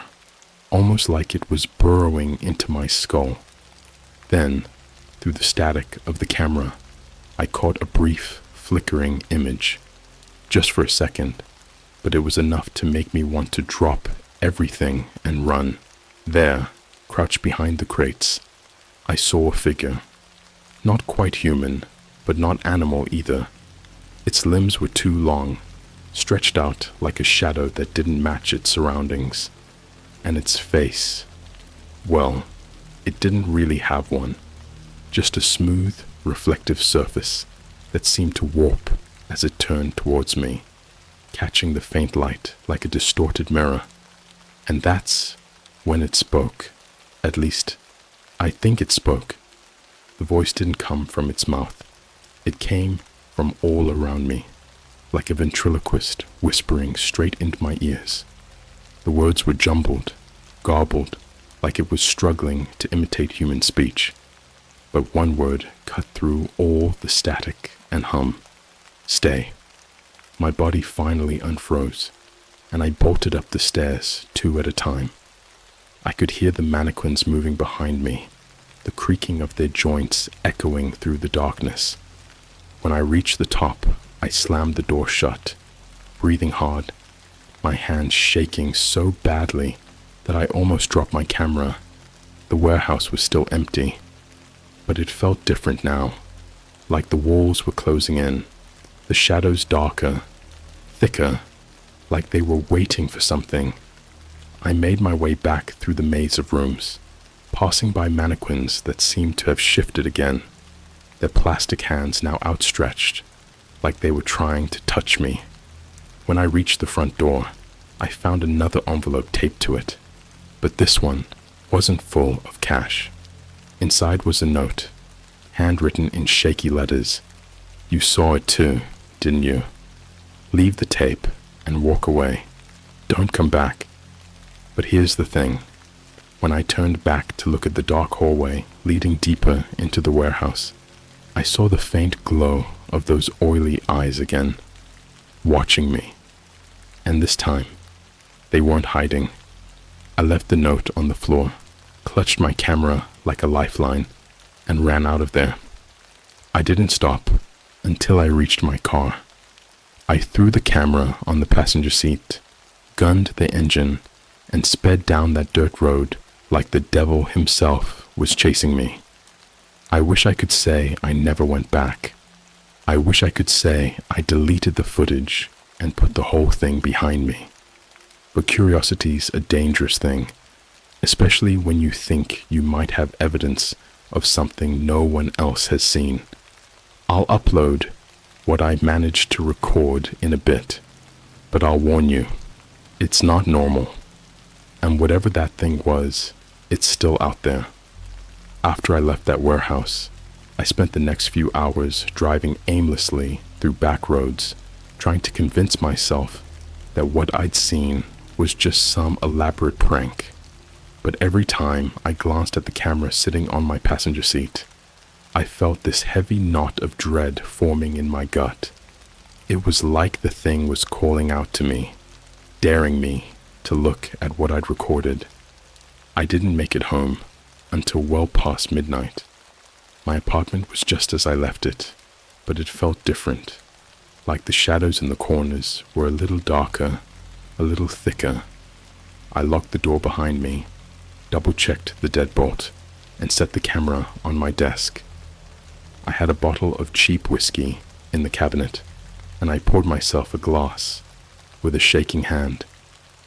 almost like it was burrowing into my skull. Then, through the static of the camera, I caught a brief, flickering image. Just for a second, but it was enough to make me want to drop everything and run. There, crouched behind the crates, I saw a figure. Not quite human, but not animal either. Its limbs were too long, stretched out like a shadow that didn't match its surroundings. And its face, well, it didn't really have one. Just a smooth, reflective surface that seemed to warp as it turned towards me, catching the faint light like a distorted mirror. And that's when it spoke. At least, I think it spoke. The voice didn't come from its mouth. It came from all around me, like a ventriloquist whispering straight into my ears. The words were jumbled, garbled, like it was struggling to imitate human speech. But one word cut through all the static and hum. Stay. My body finally unfroze, and I bolted up the stairs 2 at a time. I could hear the mannequins moving behind me, the creaking of their joints echoing through the darkness. When I reached the top, I slammed the door shut, breathing hard, my hands shaking so badly that I almost dropped my camera. The warehouse was still empty, but it felt different now, like the walls were closing in, the shadows darker, thicker, like they were waiting for something. I made my way back through the maze of rooms, passing by mannequins that seemed to have shifted again, their plastic hands now outstretched, like they were trying to touch me. When I reached the front door, I found another envelope taped to it, but this one wasn't full of cash. Inside was a note, handwritten in shaky letters. You saw it too, didn't you? Leave the tape and walk away. Don't come back. But here's the thing. When I turned back to look at the dark hallway leading deeper into the warehouse, I saw the faint glow of those oily eyes again, watching me. And this time, they weren't hiding. I left the note on the floor, clutched my camera like a lifeline, and ran out of there. I didn't stop until I reached my car. I threw the camera on the passenger seat, gunned the engine, and sped down that dirt road like the devil himself was chasing me. I wish I could say I never went back. I wish I could say I deleted the footage and put the whole thing behind me. But curiosity's a dangerous thing, especially when you think you might have evidence of something no one else has seen. I'll upload what I managed to record in a bit, but I'll warn you, it's not normal. And whatever that thing was, it's still out there. After I left that warehouse, I spent the next few hours driving aimlessly through back roads, trying to convince myself that what I'd seen was just some elaborate prank. But every time I glanced at the camera sitting on my passenger seat, I felt this heavy knot of dread forming in my gut. It was like the thing was calling out to me, daring me to look at what I'd recorded. I didn't make it home until well past midnight. My apartment was just as I left it, but it felt different, like the shadows in the corners were a little darker, a little thicker. I locked the door behind me, double-checked the deadbolt, and set the camera on my desk. I had a bottle of cheap whiskey in the cabinet, and I poured myself a glass with a shaking hand,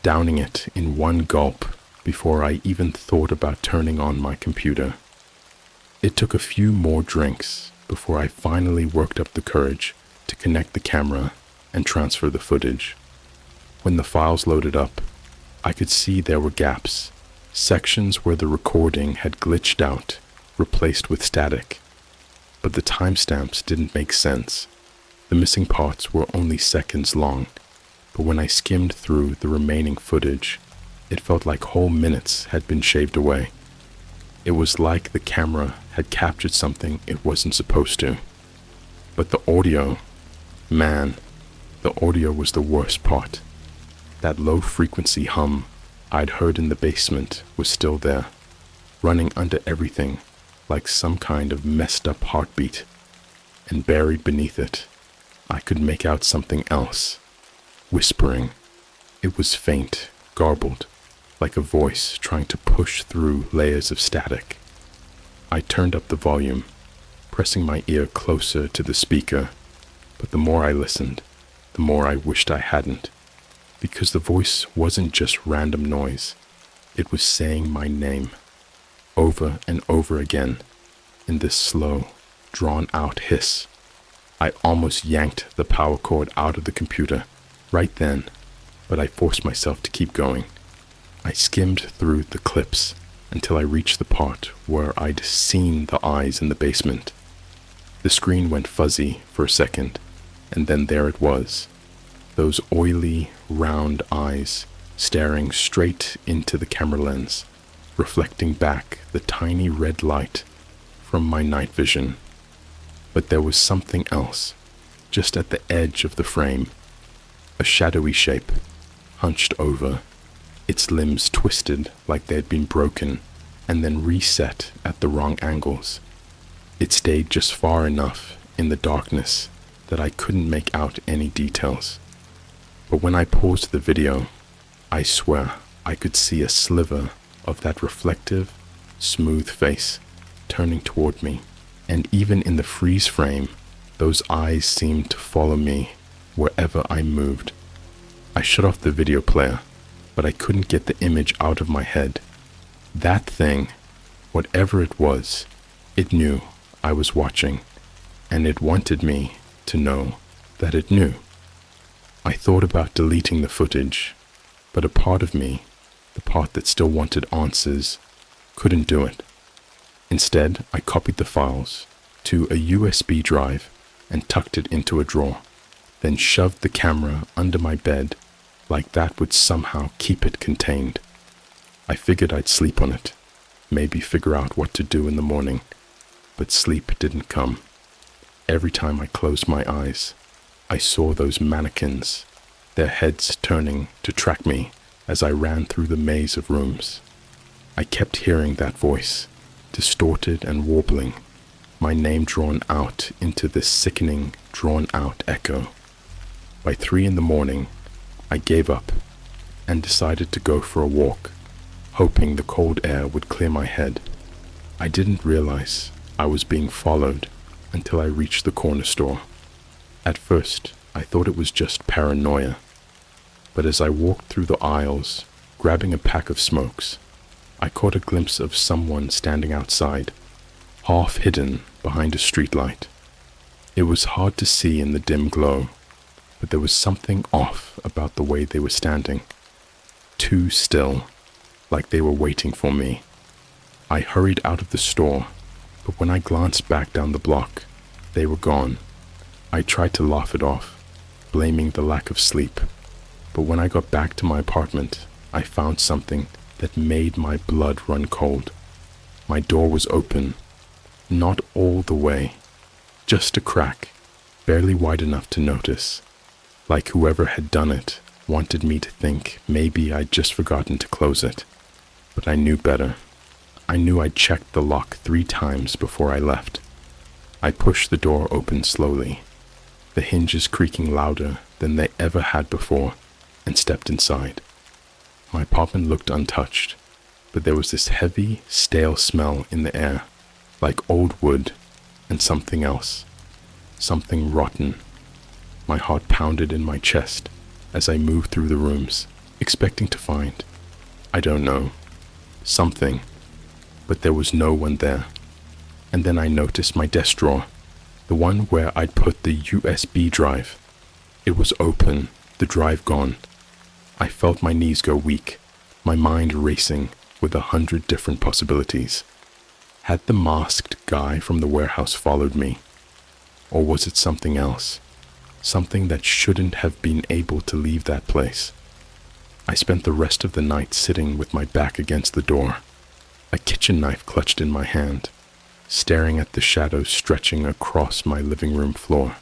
downing it in one gulp before I even thought about turning on my computer. It took a few more drinks before I finally worked up the courage to connect the camera and transfer the footage. When the files loaded up, I could see there were gaps, sections where the recording had glitched out, replaced with static. But the timestamps didn't make sense. The missing parts were only seconds long, but when I skimmed through the remaining footage, it felt like whole minutes had been shaved away. It was like the camera had captured something it wasn't supposed to. But the audio, man, the audio was the worst part. That low-frequency hum I'd heard in the basement was still there, running under everything like some kind of messed-up heartbeat. And buried beneath it, I could make out something else, whispering. It was faint, garbled, like a voice trying to push through layers of static. I turned up the volume, pressing my ear closer to the speaker, but the more I listened, the more I wished I hadn't, because the voice wasn't just random noise. It was saying my name, over and over again, in this slow, drawn-out hiss. I almost yanked the power cord out of the computer right then, but I forced myself to keep going. I skimmed through the clips until I reached the part where I'd seen the eyes in the basement. The screen went fuzzy for a second, and then there it was. Those oily, round eyes staring straight into the camera lens, reflecting back the tiny red light from my night vision. But there was something else, just at the edge of the frame, a shadowy shape, hunched over, its limbs twisted like they had been broken and then reset at the wrong angles. It stayed just far enough in the darkness that I couldn't make out any details. But when I paused the video, I swear I could see a sliver of that reflective, smooth face turning toward me, and even in the freeze frame, those eyes seemed to follow me wherever I moved. I shut off the video player, but I couldn't get the image out of my head. That thing, whatever it was, it knew I was watching, and it wanted me to know that it knew. I thought about deleting the footage, but a part of me, the part that still wanted answers, couldn't do it. Instead, I copied the files to a USB drive and tucked it into a drawer, then shoved the camera under my bed like that would somehow keep it contained. I figured I'd sleep on it, maybe figure out what to do in the morning, but sleep didn't come. Every time I closed my eyes, I saw those mannequins, their heads turning to track me as I ran through the maze of rooms. I kept hearing that voice, distorted and warbling, my name drawn out into this sickening, drawn-out echo. By 3 a.m, I gave up and decided to go for a walk, hoping the cold air would clear my head. I didn't realize I was being followed until I reached the corner store. At first, I thought it was just paranoia, but as I walked through the aisles, grabbing a pack of smokes, I caught a glimpse of someone standing outside, half hidden behind a streetlight. It was hard to see in the dim glow, but there was something off about the way they were standing. Too still, like they were waiting for me. I hurried out of the store, but when I glanced back down the block, they were gone. I tried to laugh it off, blaming the lack of sleep, but when I got back to my apartment, I found something that made my blood run cold. My door was open, Not all the way, just a crack, barely wide enough to notice, like whoever had done it wanted me to think maybe I'd just forgotten to close it. But I knew better. I knew I'd checked the lock 3 times before I left. I pushed the door open slowly, the hinges creaking louder than they ever had before, and stepped inside. My apartment looked untouched, but there was this heavy, stale smell in the air, like old wood and something else, something rotten. My heart pounded in my chest as I moved through the rooms, expecting to find, I don't know, something, but there was no one there. And then I noticed my desk drawer, the one where I'd put the USB drive. It was open, the drive gone. I felt my knees go weak, my mind racing with 100 different possibilities. Had the masked guy from the warehouse followed me? Or was it something else? Something that shouldn't have been able to leave that place. I spent the rest of the night sitting with my back against the door, a kitchen knife clutched in my hand, staring at the shadows stretching across my living room floor.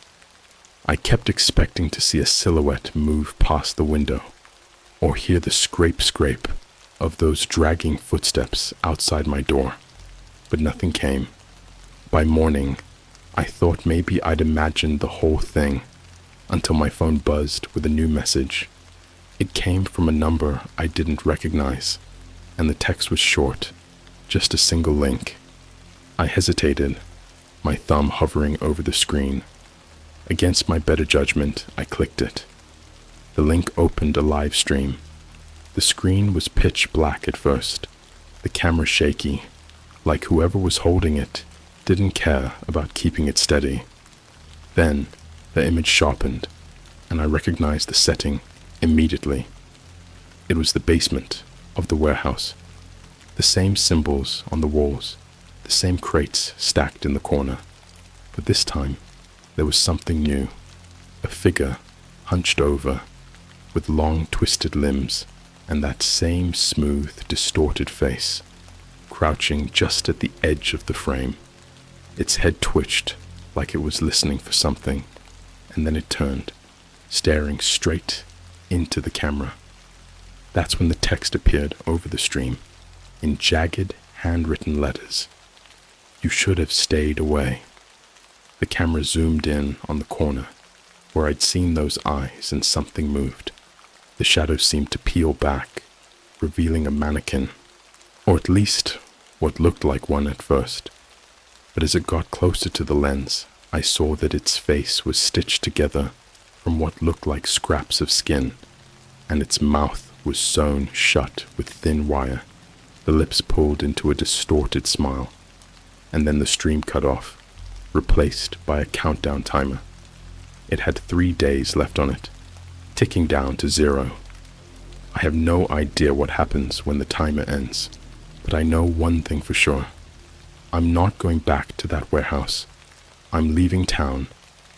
I kept expecting to see a silhouette move past the window, or hear the scrape of those dragging footsteps outside my door, but nothing came. By morning, I thought maybe I'd imagined the whole thing, until my phone buzzed with a new message. It came from a number I didn't recognize, and the text was short, just a single link. I hesitated, my thumb hovering over the screen. Against my better judgment, I clicked it. The link opened a live stream. The screen was pitch black at first, the camera shaky, like whoever was holding it didn't care about keeping it steady. Then, the image sharpened, and I recognized the setting immediately. It was the basement of the warehouse. The same symbols on the walls, the same crates stacked in the corner. But this time, there was something new. A figure, hunched over, with long twisted limbs, and that same smooth, distorted face, crouching just at the edge of the frame. Its head twitched like it was listening for something, and then it turned, staring straight into the camera. That's when the text appeared over the stream, in jagged, handwritten letters. You should have stayed away. The camera zoomed in on the corner, where I'd seen those eyes, and something moved. The shadows seemed to peel back, revealing a mannequin, or at least what looked like one at first. But as it got closer to the lens, I saw that its face was stitched together from what looked like scraps of skin, and its mouth was sewn shut with thin wire, the lips pulled into a distorted smile. And then the stream cut off, replaced by a countdown timer. It had 3 days left on it, ticking down to 0. I have no idea what happens when the timer ends, but I know one thing for sure. I'm not going back to that warehouse. I'm leaving town,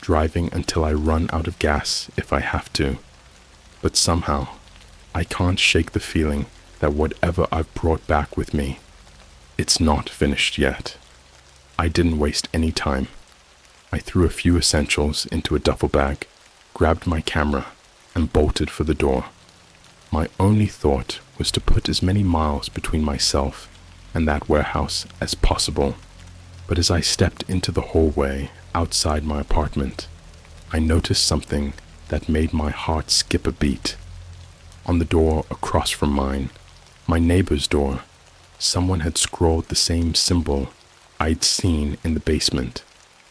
driving until I run out of gas if I have to. But somehow, I can't shake the feeling that whatever I've brought back with me, it's not finished yet. I didn't waste any time. I threw a few essentials into a duffel bag, grabbed my camera, and bolted for the door. My only thought was to put as many miles between myself and that warehouse as possible. But as I stepped into the hallway outside my apartment, I noticed something that made my heart skip a beat. On the door across from mine, my neighbor's door, someone had scrawled the same symbol I'd seen in the basement,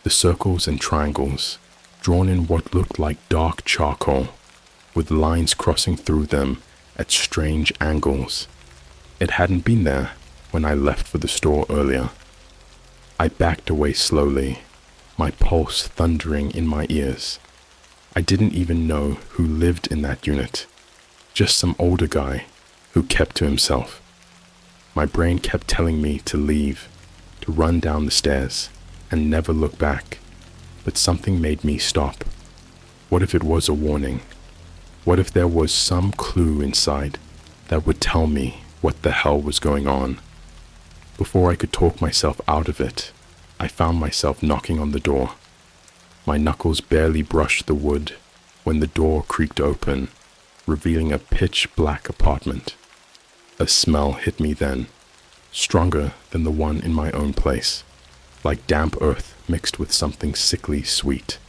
the circles and triangles, drawn in what looked like dark charcoal, with lines crossing through them at strange angles. It hadn't been there when I left for the store earlier. I backed away slowly, my pulse thundering in my ears. I didn't even know who lived in that unit, just some older guy who kept to himself. My brain kept telling me to leave, to run down the stairs and never look back, but something made me stop. What if it was a warning? What if there was some clue inside that would tell me what the hell was going on? Before I could talk myself out of it, I found myself knocking on the door. My knuckles barely brushed the wood when the door creaked open, revealing a pitch-black apartment. A smell hit me then, stronger than the one in my own place, like damp earth mixed with something sickly sweet.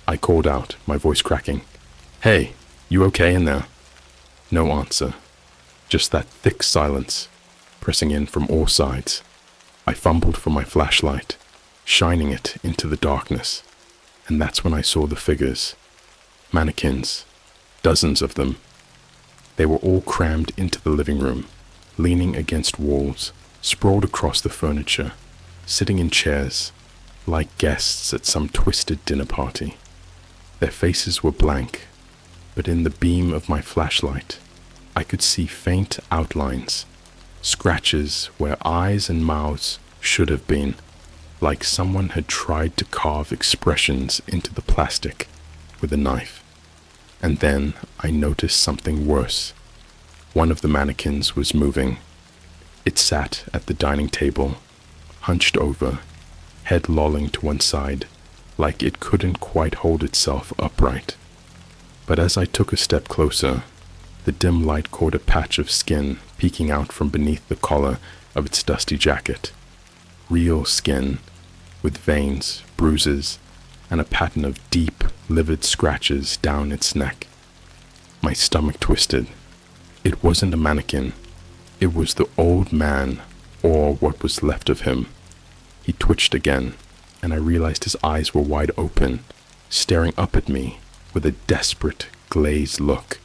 I called out, my voice cracking, "Hey, you okay in there?" No answer, just that thick silence, pressing in from all sides. I fumbled for my flashlight, shining it into the darkness, and that's when I saw the figures. Mannequins, dozens of them. They were all crammed into the living room, leaning against walls, sprawled across the furniture, sitting in chairs, like guests at some twisted dinner party. Their faces were blank, but in the beam of my flashlight, I could see faint outlines, scratches where eyes and mouths should have been, like someone had tried to carve expressions into the plastic with a knife. And then I noticed something worse. One of the mannequins was moving. It sat at the dining table, hunched over, head lolling to one side, like it couldn't quite hold itself upright. But as I took a step closer, the dim light caught a patch of skin peeking out from beneath the collar of its dusty jacket. Real skin, with veins, bruises, and a pattern of deep, livid scratches down its neck. My stomach twisted. It wasn't a mannequin. It was the old man, or what was left of him. He twitched again, and I realized his eyes were wide open, staring up at me with a desperate, glazed look.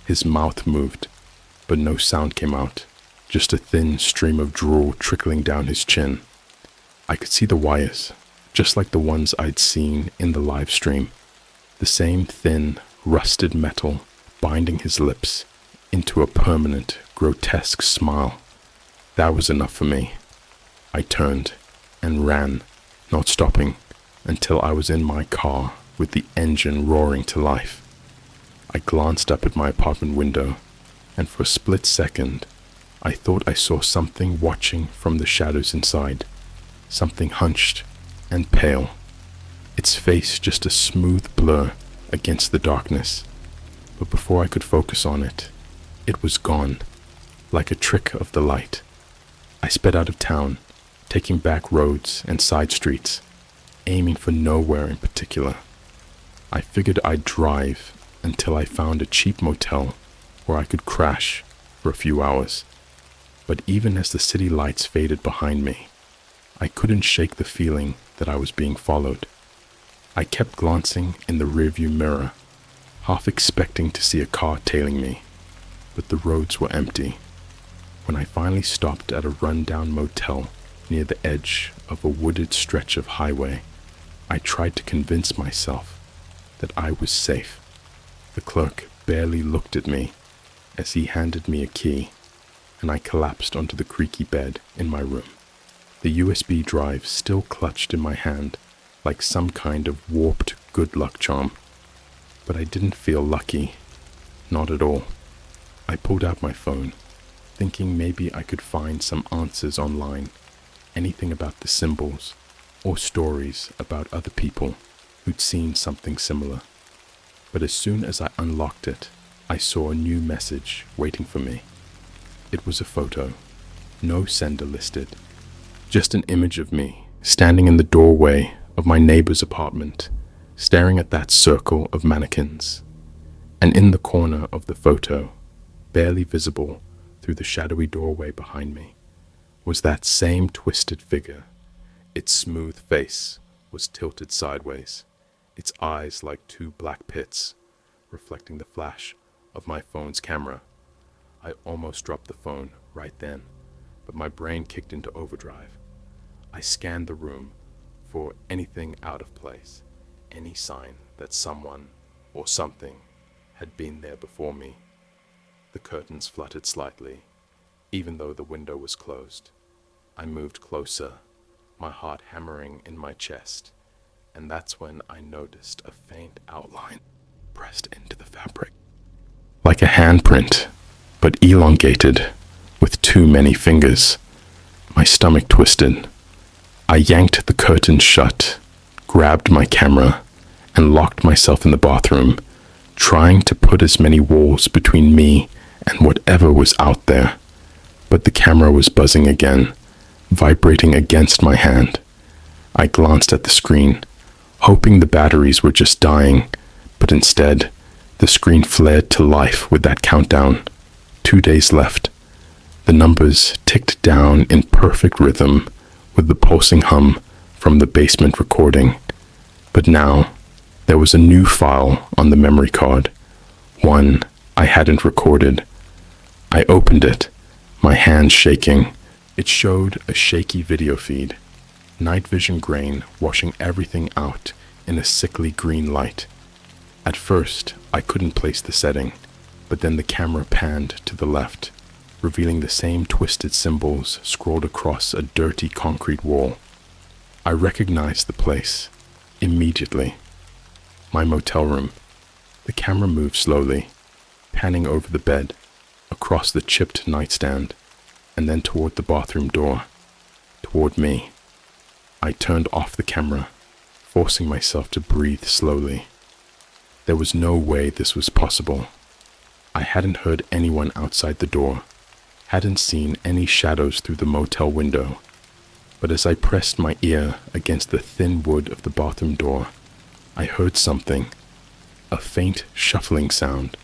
His mouth moved, but no sound came out, just a thin stream of drool trickling down his chin. I could see the wires, just like the ones I'd seen in the live stream. The same thin, rusted metal binding his lips into a permanent, grotesque smile. That was enough for me. I turned and ran, not stopping, until I was in my car with the engine roaring to life. I glanced up at my apartment window, and for a split second, I thought I saw something watching from the shadows inside, something hunched and pale, its face just a smooth blur against the darkness. But before I could focus on it, it was gone, like a trick of the light. I sped out of town, taking back roads and side streets, aiming for nowhere in particular. I figured I'd drive until I found a cheap motel where I could crash for a few hours. But even as the city lights faded behind me, I couldn't shake the feeling that I was being followed. I kept glancing in the rearview mirror, half expecting to see a car tailing me, but the roads were empty. When I finally stopped at a rundown motel near the edge of a wooded stretch of highway, I tried to convince myself that I was safe. The clerk barely looked at me as he handed me a key, and I collapsed onto the creaky bed in my room. The USB drive still clutched in my hand like some kind of warped good luck charm. But I didn't feel lucky. Not at all. I pulled out my phone, thinking maybe I could find some answers online, anything about the symbols, or stories about other people who'd seen something similar. But as soon as I unlocked it, I saw a new message waiting for me. It was a photo, no sender listed, just an image of me standing in the doorway of my neighbor's apartment, staring at that circle of mannequins. And in the corner of the photo, barely visible through the shadowy doorway behind me, was that same twisted figure. Its smooth face was tilted sideways, its eyes like two black pits, reflecting the flash of my phone's camera. I almost dropped the phone right then, but my brain kicked into overdrive. I scanned the room for anything out of place, any sign that someone or something had been there before me. The curtains fluttered slightly, even though the window was closed. I moved closer, my heart hammering in my chest, and that's when I noticed a faint outline pressed into the fabric. Like a handprint, but elongated, with too many fingers. My stomach twisted. I yanked the curtain shut, grabbed my camera, and locked myself in the bathroom, trying to put as many walls between me and whatever was out there. But the camera was buzzing again, vibrating against my hand. I glanced at the screen, hoping the batteries were just dying, but instead, the screen flared to life with that countdown. 2 days left. The numbers ticked down in perfect rhythm with the pulsing hum from the basement recording. But now, there was a new file on the memory card, one I hadn't recorded. I opened it, my hands shaking. It showed a shaky video feed, night vision grain washing everything out in a sickly green light. At first, I couldn't place the setting, but then the camera panned to the left, revealing the same twisted symbols scrolled across a dirty concrete wall. I recognized the place immediately. My motel room. The camera moved slowly, panning over the bed, across the chipped nightstand, and then toward the bathroom door, toward me. I turned off the camera, forcing myself to breathe slowly. There was no way this was possible. I hadn't heard anyone outside the door, hadn't seen any shadows through the motel window, but as I pressed my ear against the thin wood of the bathroom door, I heard something, a faint shuffling sound,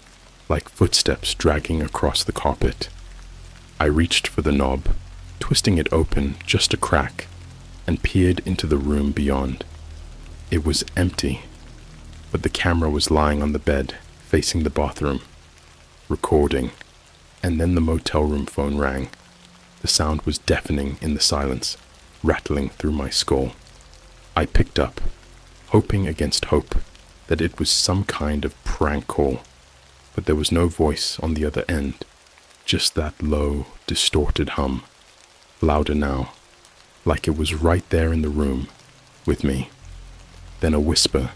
like footsteps dragging across the carpet. I reached for the knob, twisting it open just a crack, and peered into the room beyond. It was empty, but the camera was lying on the bed, facing the bathroom, recording, and then the motel room phone rang. The sound was deafening in the silence, rattling through my skull. I picked up, hoping against hope that it was some kind of prank call, but there was no voice on the other end, just that low, distorted hum, louder now, like it was right there in the room, with me. Then a whisper,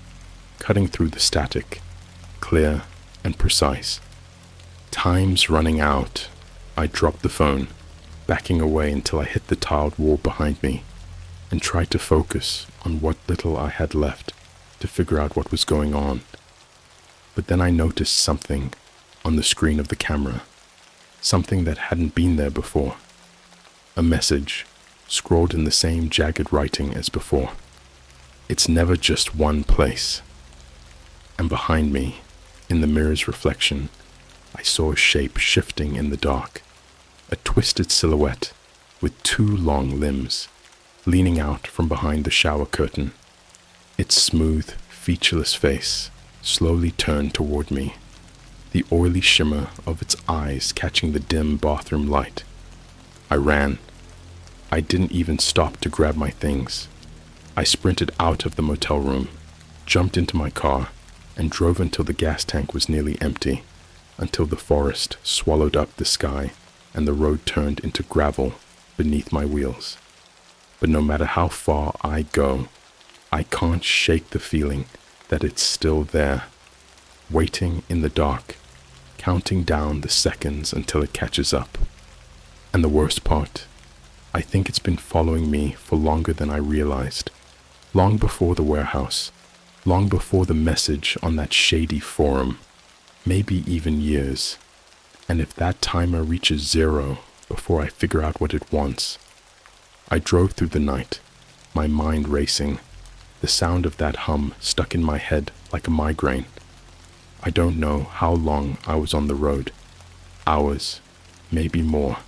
cutting through the static, clear and precise. "Time's running out." I dropped the phone, backing away until I hit the tiled wall behind me, and tried to focus on what little I had left to figure out what was going on. But then I noticed something on the screen of the camera, something that hadn't been there before. A message, scrawled in the same jagged writing as before. "It's never just one place." And behind me, in the mirror's reflection, I saw a shape shifting in the dark, a twisted silhouette with 2 long limbs, leaning out from behind the shower curtain. Its smooth, featureless face slowly turned toward me, the oily shimmer of its eyes catching the dim bathroom light. I ran. I didn't even stop to grab my things. I sprinted out of the motel room, jumped into my car, and drove until the gas tank was nearly empty, until the forest swallowed up the sky and the road turned into gravel beneath my wheels. But no matter how far I go, I can't shake the feeling that it's still there, waiting in the dark, counting down the seconds until it catches up. And the worst part, I think it's been following me for longer than I realized, long before the warehouse, long before the message on that shady forum, maybe even years. And if that timer reaches 0 before I figure out what it wants. I drove through the night, my mind racing, the sound of that hum stuck in my head like a migraine. I don't know how long I was on the road. Hours, maybe more.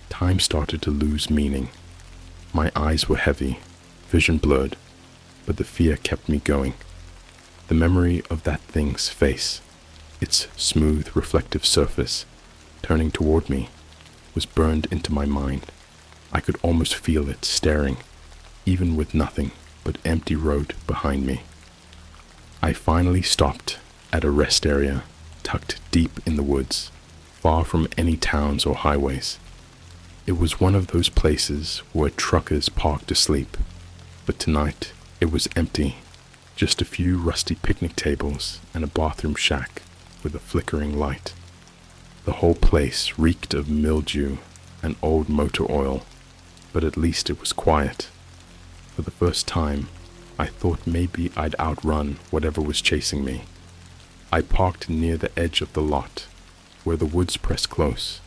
Time started to lose meaning. My eyes were heavy, vision blurred, but the fear kept me going. The memory of that thing's face, its smooth, reflective surface, turning toward me, was burned into my mind. I could almost feel it staring, even with nothing but empty road behind me. I finally stopped at a rest area tucked deep in the woods, far from any towns or highways. It was one of those places where truckers parked to sleep, but tonight it was empty, just a few rusty picnic tables and a bathroom shack with a flickering light. The whole place reeked of mildew and old motor oil, but at least it was quiet. For the first time, I thought maybe I'd outrun whatever was chasing me. I parked near the edge of the lot, where the woods pressed close,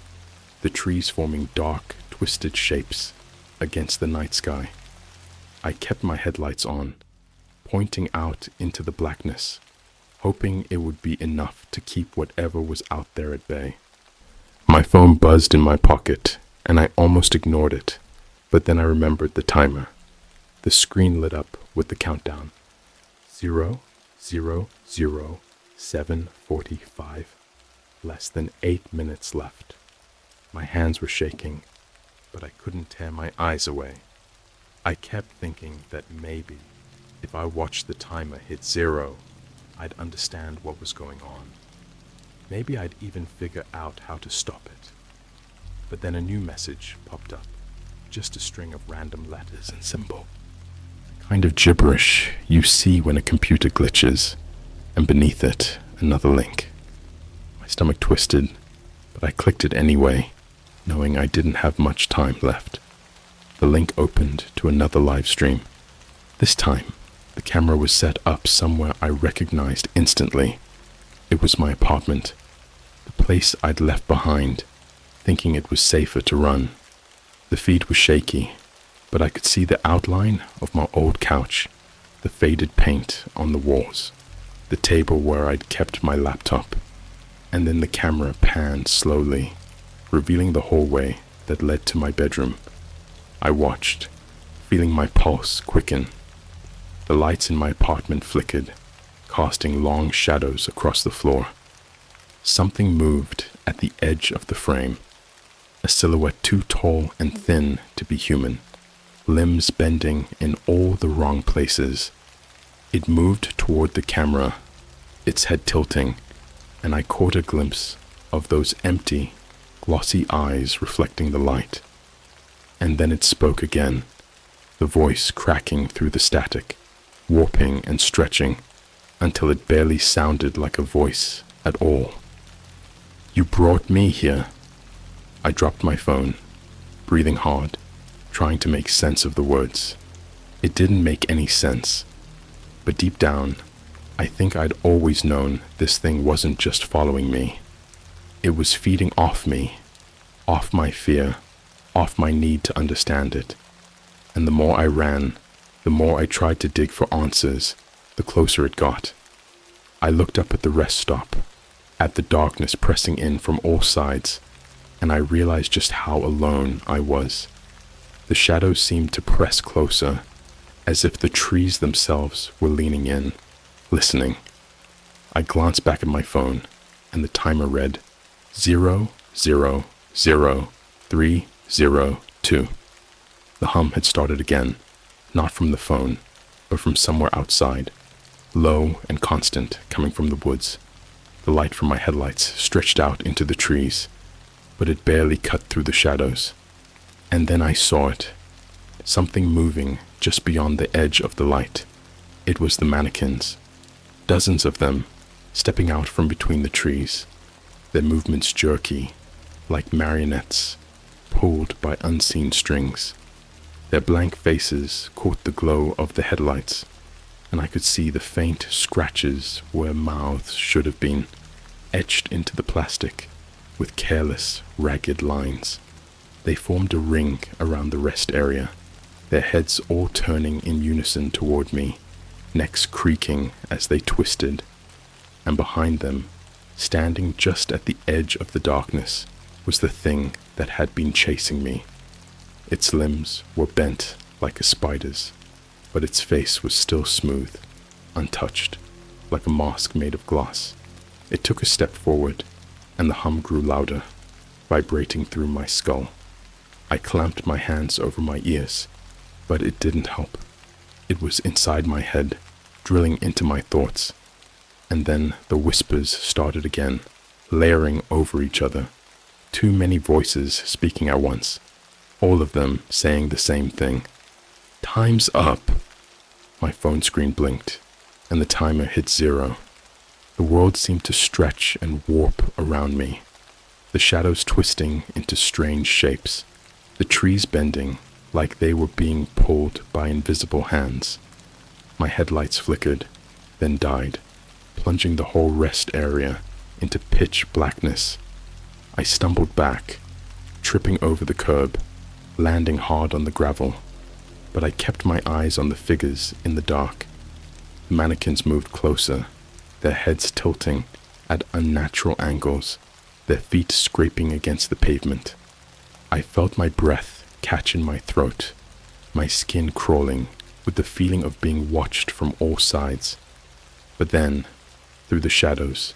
the trees forming dark, twisted shapes against the night sky. I kept my headlights on, pointing out into the blackness, hoping it would be enough to keep whatever was out there at bay. My phone buzzed in my pocket, and I almost ignored it, but then I remembered the timer. The screen lit up with the countdown. 7:45. Less than 8 minutes left. My hands were shaking, but I couldn't tear my eyes away. I kept thinking that maybe if I watched the timer hit 0, I'd understand what was going on. Maybe I'd even figure out how to stop it. But then a new message popped up, just a string of random letters and symbols. The kind of gibberish you see when a computer glitches, and beneath it, another link. My stomach twisted, but I clicked it anyway, knowing I didn't have much time left. The link opened to another live stream. This time, the camera was set up somewhere I recognized instantly. It was my apartment, the place I'd left behind, thinking it was safer to run. The feed was shaky, but I could see the outline of my old couch, the faded paint on the walls, the table where I'd kept my laptop, and then the camera panned slowly, revealing the hallway that led to my bedroom. I watched, feeling my pulse quicken. The lights in my apartment flickered, casting long shadows across the floor. Something moved at the edge of the frame, a silhouette too tall and thin to be human, limbs bending in all the wrong places. It moved toward the camera, its head tilting, and I caught a glimpse of those empty, glossy eyes reflecting the light. And then it spoke again, the voice cracking through the static, warping and stretching, until it barely sounded like a voice at all. "You brought me here." I dropped my phone, breathing hard, trying to make sense of the words. It didn't make any sense, but deep down, I think I'd always known this thing wasn't just following me. It was feeding off me, off my fear, off my need to understand it. And the more I ran, the more I tried to dig for answers, the closer it got. I looked up at the rest stop, at the darkness pressing in from all sides, and I realized just how alone I was. The shadows seemed to press closer, as if the trees themselves were leaning in, listening. I glanced back at my phone, and the timer read 000302. The hum had started again, not from the phone, but from somewhere outside, low and constant, coming from the woods. The light from my headlights stretched out into the trees, but it barely cut through the shadows. And then I saw it, something moving just beyond the edge of the light. It was the mannequins, dozens of them, stepping out from between the trees, their movements jerky, like marionettes, pulled by unseen strings. Their blank faces caught the glow of the headlights, and I could see the faint scratches where mouths should have been, etched into the plastic with careless, ragged lines. They formed a ring around the rest area, their heads all turning in unison toward me, necks creaking as they twisted, and behind them, standing just at the edge of the darkness, was the thing that had been chasing me. Its limbs were bent like a spider's, but its face was still smooth, untouched, like a mask made of glass. It took a step forward, and the hum grew louder, vibrating through my skull. I clamped my hands over my ears, but it didn't help. It was inside my head, drilling into my thoughts. And then the whispers started again, layering over each other. Too many voices speaking at once, all of them saying the same thing. "Time's up." My phone screen blinked, and the timer hit 0. The world seemed to stretch and warp around me, the shadows twisting into strange shapes, the trees bending like they were being pulled by invisible hands. My headlights flickered, then died, plunging the whole rest area into pitch blackness. I stumbled back, tripping over the curb, landing hard on the gravel, but I kept my eyes on the figures in the dark. The mannequins moved closer, their heads tilting at unnatural angles, their feet scraping against the pavement. I felt my breath catch in my throat, my skin crawling with the feeling of being watched from all sides. But then, through the shadows,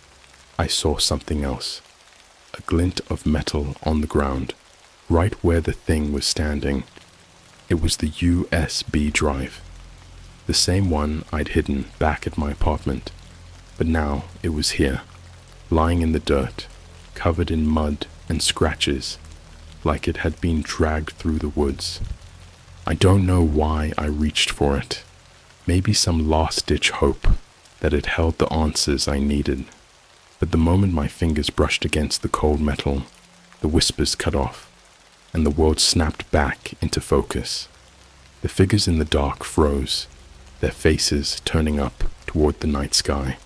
I saw something else. A glint of metal on the ground, right where the thing was standing. It was the USB drive. The same one I'd hidden back at my apartment. But now it was here, lying in the dirt, covered in mud and scratches, like it had been dragged through the woods. I don't know why I reached for it. Maybe some last-ditch hope that it held the answers I needed. But the moment my fingers brushed against the cold metal, the whispers cut off, and the world snapped back into focus. The figures in the dark froze, their faces turning up toward the night sky.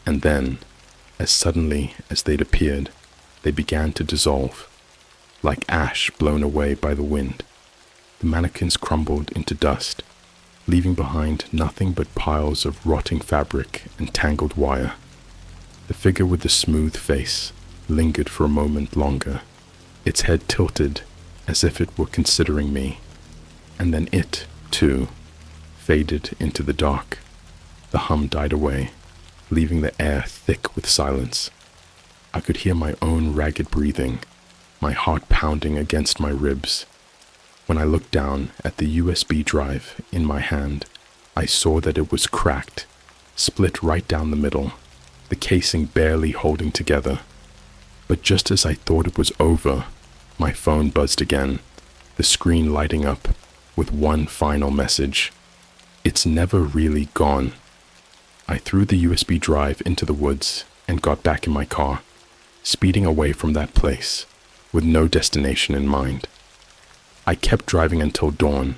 And then, as suddenly as they'd appeared, they began to dissolve, like ash blown away by the wind. The mannequins crumbled into dust, leaving behind nothing but piles of rotting fabric and tangled wire. The figure with the smooth face lingered for a moment longer, its head tilted as if it were considering me, and then it, too, faded into the dark. The hum died away, leaving the air thick with silence. I could hear my own ragged breathing, my heart pounding against my ribs. When I looked down at the USB drive in my hand, I saw that it was cracked, split right down the middle, the casing barely holding together. But just as I thought it was over, my phone buzzed again, the screen lighting up with one final message. It's never really gone. I threw the USB drive into the woods and got back in my car, speeding away from that place with no destination in mind. I kept driving until dawn,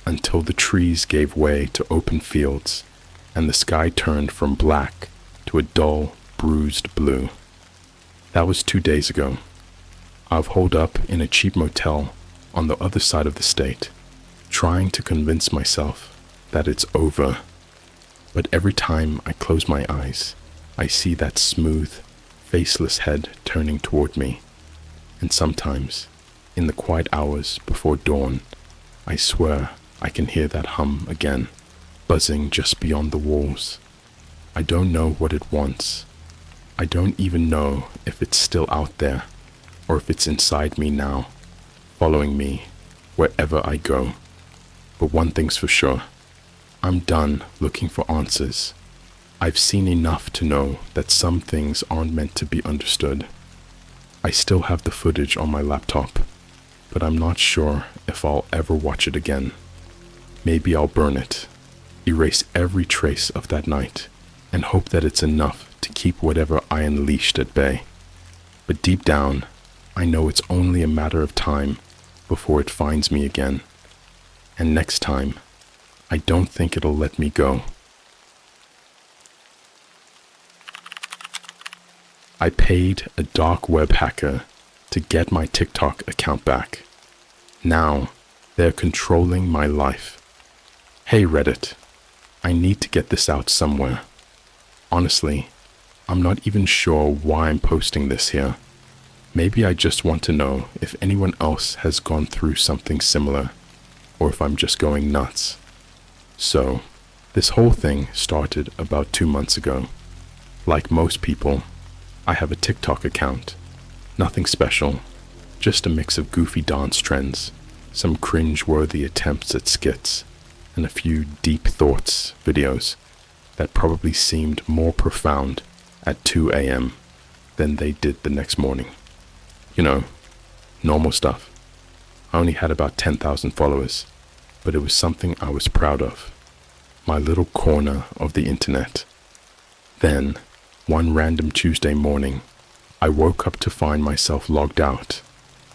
until the trees gave way to open fields and the sky turned from black to a dull, bruised blue. That was 2 days ago. I've holed up in a cheap motel on the other side of the state, trying to convince myself that it's over. But every time I close my eyes, I see that smooth, faceless head turning toward me. And sometimes, in the quiet hours before dawn, I swear I can hear that hum again, buzzing just beyond the walls. I don't know what it wants. I don't even know if it's still out there, or if it's inside me now, following me wherever I go. But one thing's for sure, I'm done looking for answers. I've seen enough to know that some things aren't meant to be understood. I still have the footage on my laptop, but I'm not sure if I'll ever watch it again. Maybe I'll burn it, erase every trace of that night, and hope that it's enough to keep whatever I unleashed at bay. But deep down, I know it's only a matter of time before it finds me again. And next time, I don't think it'll let me go. I paid a dark web hacker to get my TikTok account back. Now, they're controlling my life. Hey Reddit, I need to get this out somewhere. Honestly, I'm not even sure why I'm posting this here. Maybe I just want to know if anyone else has gone through something similar, or if I'm just going nuts. So, this whole thing started about 2 months ago. Like most people, I have a TikTok account. Nothing special, just a mix of goofy dance trends, some cringe-worthy attempts at skits, and a few deep thoughts videos that probably seemed more profound at 2 a.m. than they did the next morning. You know, normal stuff. I only had about 10,000 followers, but it was something I was proud of. My little corner of the internet. Then, one random Tuesday morning, I woke up to find myself logged out.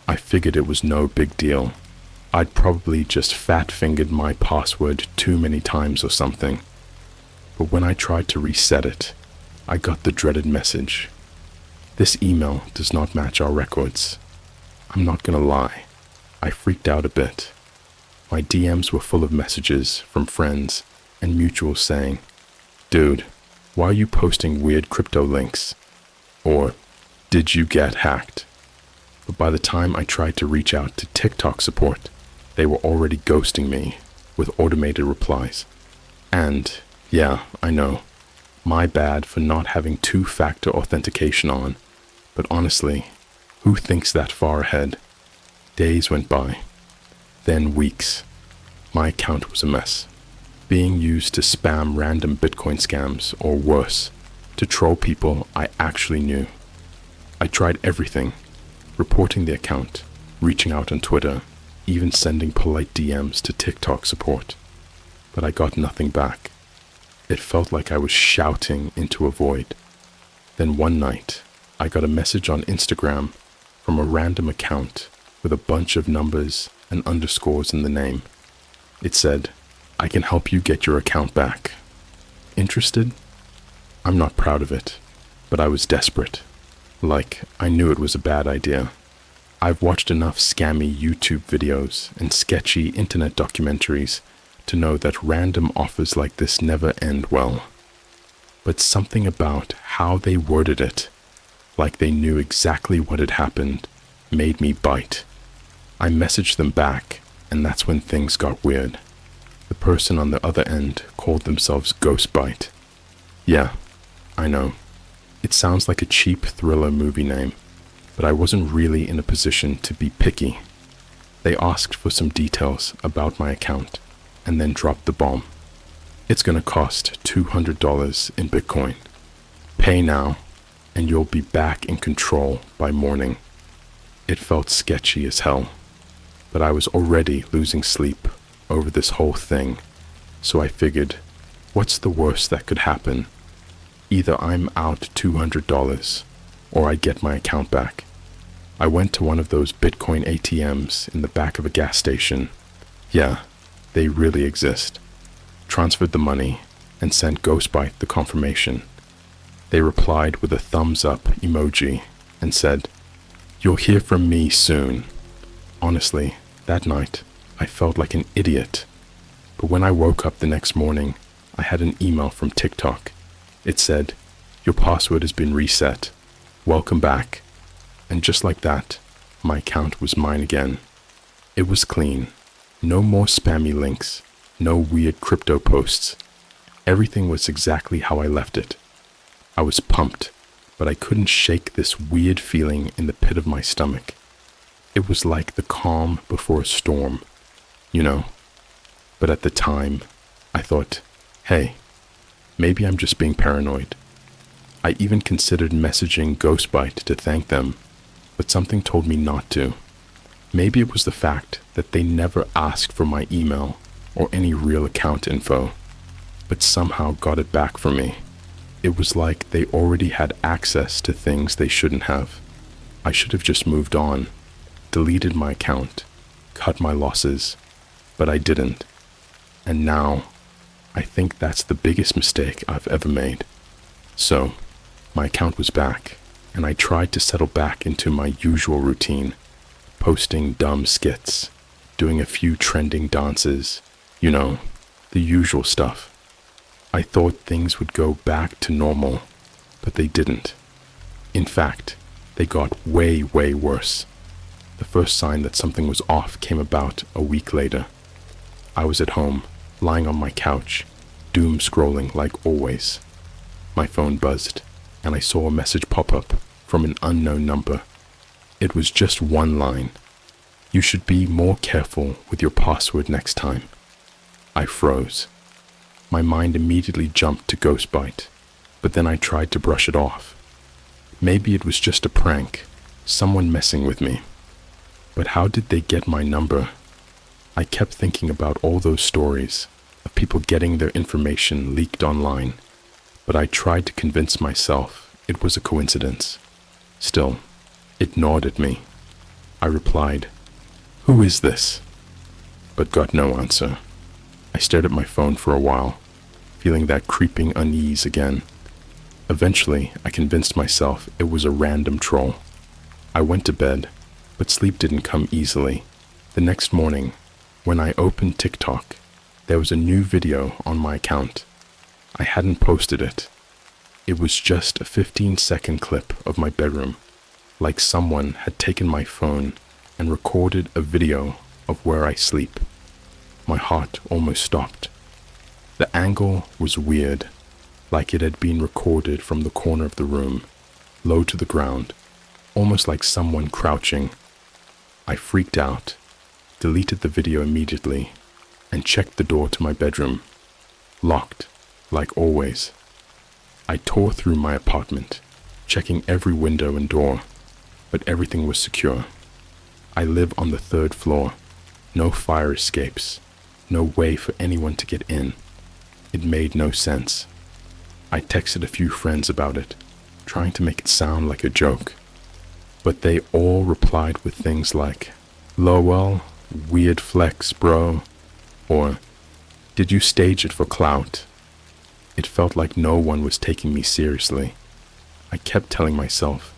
I figured it was no big deal. I'd probably just fat-fingered my password too many times or something. But when I tried to reset it, I got the dreaded message. This email does not match our records. I'm not gonna lie, I freaked out a bit. My DMs were full of messages from friends and mutuals saying, "Dude, why are you posting weird crypto links?" Or, "Did you get hacked?" But by the time I tried to reach out to TikTok support, they were already ghosting me with automated replies. And, yeah, I know, my bad for not having two-factor authentication on, but honestly, who thinks that far ahead? Days went by, then weeks. My account was a mess, being used to spam random Bitcoin scams, or worse, to troll people I actually knew. I tried everything, reporting the account, reaching out on Twitter, even sending polite DMs to TikTok support. But I got nothing back. It felt like I was shouting into a void. Then one night, I got a message on Instagram from a random account with a bunch of numbers and underscores in the name. It said, "I can help you get your account back. Interested?" I'm not proud of it, but I was desperate. Like, I knew it was a bad idea. I've watched enough scammy YouTube videos and sketchy internet documentaries to know that random offers like this never end well. But something about how they worded it, like they knew exactly what had happened, made me bite. I messaged them back, and that's when things got weird. The person on the other end called themselves Ghostbite. Yeah, I know. It sounds like a cheap thriller movie name, but I wasn't really in a position to be picky. They asked for some details about my account, and then dropped the bomb. "It's gonna cost $200 in Bitcoin. Pay now, and you'll be back in control by morning." It felt sketchy as hell, but I was already losing sleep over this whole thing, so I figured, what's the worst that could happen? Either I'm out $200, or I get my account back. I went to one of those Bitcoin ATMs in the back of a gas station. Yeah, they really exist. Transferred the money and sent Ghostbite the confirmation. They replied with a thumbs up emoji and said, "You'll hear from me soon." Honestly, that night, I felt like an idiot. But when I woke up the next morning, I had an email from TikTok. It said, "Your password has been reset. Welcome back." And just like that, my account was mine again. It was clean. No more spammy links. No weird crypto posts. Everything was exactly how I left it. I was pumped, but I couldn't shake this weird feeling in the pit of my stomach. It was like the calm before a storm, you know. But at the time, I thought, hey, maybe I'm just being paranoid. I even considered messaging Ghostbite to thank them, but something told me not to. Maybe it was the fact that they never asked for my email or any real account info, but somehow got it back from me. It was like they already had access to things they shouldn't have. I should have just moved on, deleted my account, cut my losses, but I didn't. And now, I think that's the biggest mistake I've ever made. So, my account was back, and I tried to settle back into my usual routine, posting dumb skits, doing a few trending dances, you know, the usual stuff. I thought things would go back to normal, but they didn't. In fact, they got way, way worse. The first sign that something was off came about a week later. I was at home, lying on my couch, doom scrolling like always. My phone buzzed, and I saw a message pop up from an unknown number. It was just one line. "You should be more careful with your password next time." I froze. My mind immediately jumped to Ghostbite, but then I tried to brush it off. Maybe it was just a prank, someone messing with me. But how did they get my number? I kept thinking about all those stories of people getting their information leaked online, but I tried to convince myself it was a coincidence. Still, it gnawed at me. I replied, "Who is this?" but got no answer. I stared at my phone for a while, feeling that creeping unease again. Eventually, I convinced myself it was a random troll. I went to bed, but sleep didn't come easily. The next morning, when I opened TikTok, there was a new video on my account. I hadn't posted it. It was just a 15-second clip of my bedroom, like someone had taken my phone and recorded a video of where I sleep. My heart almost stopped. The angle was weird, like it had been recorded from the corner of the room, low to the ground, almost like someone crouching. I freaked out, deleted the video immediately, and checked the door to my bedroom. Locked, like always. I tore through my apartment, checking every window and door, but everything was secure. I live on the 3rd floor. No fire escapes. No way for anyone to get in. It made no sense. I texted a few friends about it, trying to make it sound like a joke. But they all replied with things like, "LOL, weird flex, bro," or "Did you stage it for clout?" It felt like no one was taking me seriously. I kept telling myself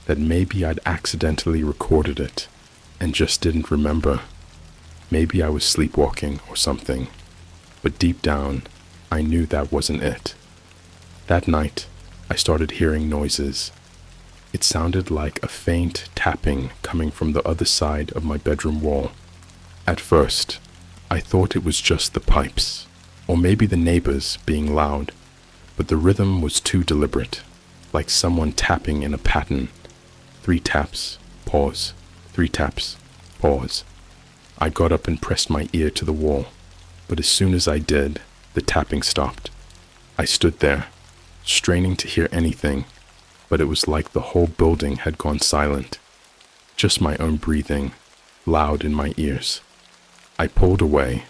that maybe I'd accidentally recorded it and just didn't remember. Maybe I was sleepwalking or something, but deep down, I knew that wasn't it. That night, I started hearing noises. It sounded like a faint tapping coming from the other side of my bedroom wall. At first, I thought it was just the pipes, or maybe the neighbors being loud, but the rhythm was too deliberate, like someone tapping in a pattern. 3 taps, pause, 3 taps, pause. I got up and pressed my ear to the wall, but as soon as I did, the tapping stopped. I stood there, straining to hear anything, but it was like the whole building had gone silent. Just my own breathing, loud in my ears. I pulled away,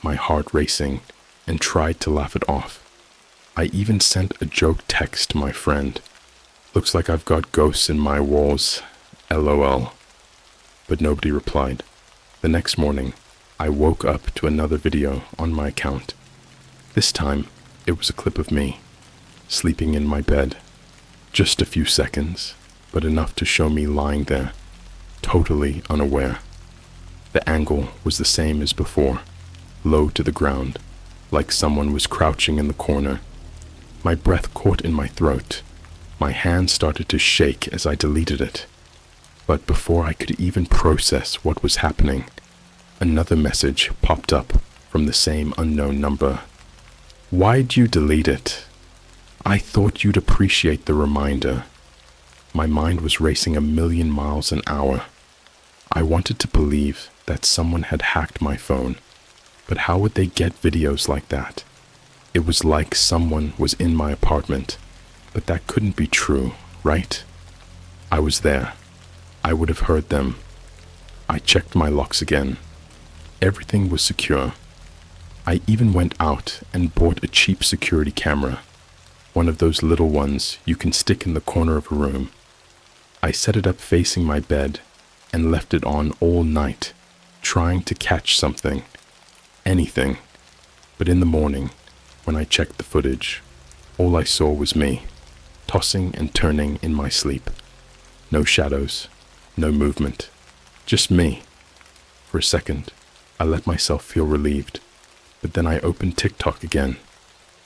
my heart racing, and tried to laugh it off. I even sent a joke text to my friend. "Looks like I've got ghosts in my walls, LOL." But nobody replied. The next morning, I woke up to another video on my account. This time, it was a clip of me, sleeping in my bed. Just a few seconds, but enough to show me lying there, totally unaware. The angle was the same as before, low to the ground, like someone was crouching in the corner. My breath caught in my throat. My hand started to shake as I deleted it. But before I could even process what was happening, another message popped up from the same unknown number. "Why'd you delete it? I thought you'd appreciate the reminder." My mind was racing 1,000,000 miles an hour. I wanted to believe that someone had hacked my phone, but how would they get videos like that? It was like someone was in my apartment, but that couldn't be true, right? I was there. I would have heard them. I checked my locks again. Everything was secure. I even went out and bought a cheap security camera, one of those little ones you can stick in the corner of a room. I set it up facing my bed and left it on all night, trying to catch something, anything. But in the morning, when I checked the footage, all I saw was me, tossing and turning in my sleep. No shadows, no movement, just me. For a second, I let myself feel relieved, but then I opened TikTok again.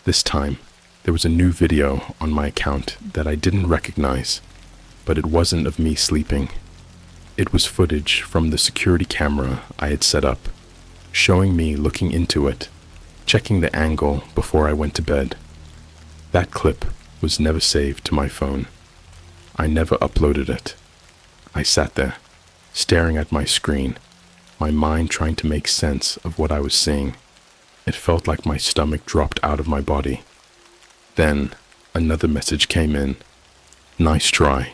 This time, there was a new video on my account that I didn't recognize, but it wasn't of me sleeping. It was footage from the security camera I had set up, showing me looking into it, checking the angle before I went to bed. That clip was never saved to my phone. I never uploaded it. I sat there, staring at my screen, my mind trying to make sense of what I was seeing. It felt like my stomach dropped out of my body. Then, another message came in. "Nice try,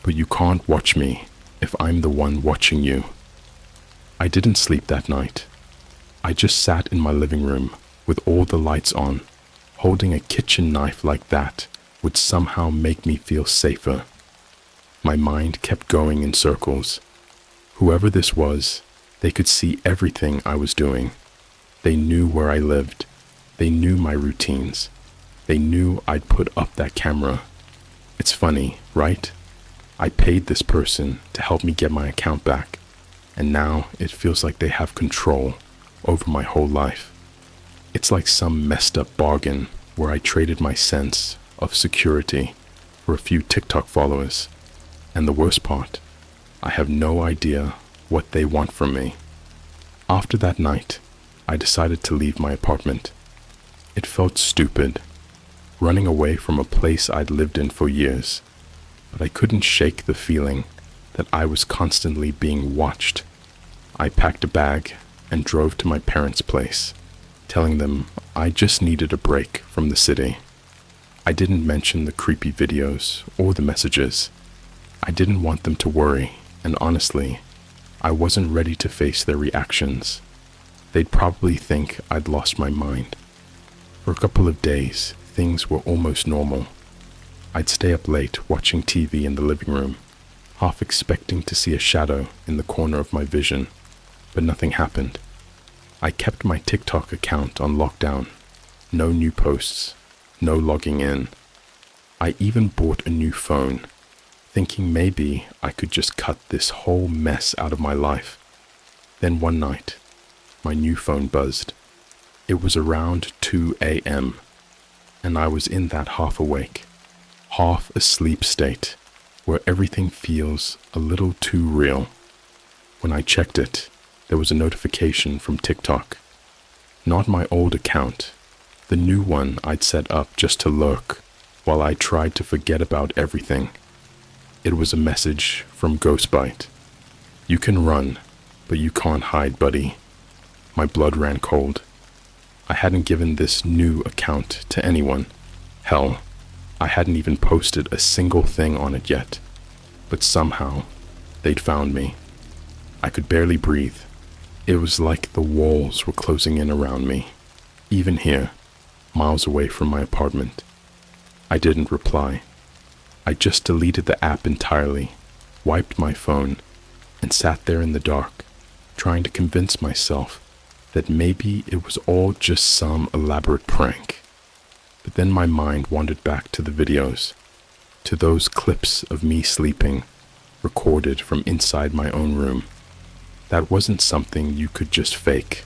but you can't watch me if I'm the one watching you." I didn't sleep that night. I just sat in my living room with all the lights on. Holding a kitchen knife like that would somehow make me feel safer. My mind kept going in circles. Whoever this was, They could see everything I was doing. They knew where I lived. They knew my routines. They knew I'd put up that camera. It's funny, right? I paid this person to help me get my account back, and now it feels like they have control over my whole life. It's like some messed up bargain where I traded my sense of security for a few TikTok followers. And the worst part, I have no idea what they want from me. After that night, I decided to leave my apartment. It felt stupid, running away from a place I'd lived in for years, but I couldn't shake the feeling that I was constantly being watched. I packed a bag and drove to my parents' place, telling them I just needed a break from the city. I didn't mention the creepy videos or the messages. I didn't want them to worry, and honestly, I wasn't ready to face their reactions. They'd probably think I'd lost my mind. For a couple of days, things were almost normal. I'd stay up late watching TV in the living room, half expecting to see a shadow in the corner of my vision, but nothing happened. I kept my TikTok account on lockdown. No new posts, no logging in. I even bought a new phone, thinking maybe I could just cut this whole mess out of my life. Then one night, my new phone buzzed. It was around 2 a.m., and I was in that half awake, half asleep state where everything feels a little too real. When I checked it, there was a notification from TikTok. Not my old account, the new one I'd set up just to lurk while I tried to forget about everything. It was a message from Ghostbite. You can run, but you can't hide, buddy. My blood ran cold. I hadn't given this new account to anyone. Hell, I hadn't even posted a single thing on it yet. But somehow, they'd found me. I could barely breathe. It was like the walls were closing in around me, even here, miles away from my apartment. I didn't reply. I just deleted the app entirely, wiped my phone, and sat there in the dark, trying to convince myself that maybe it was all just some elaborate prank. But then my mind wandered back to the videos, to those clips of me sleeping, recorded from inside my own room. That wasn't something you could just fake.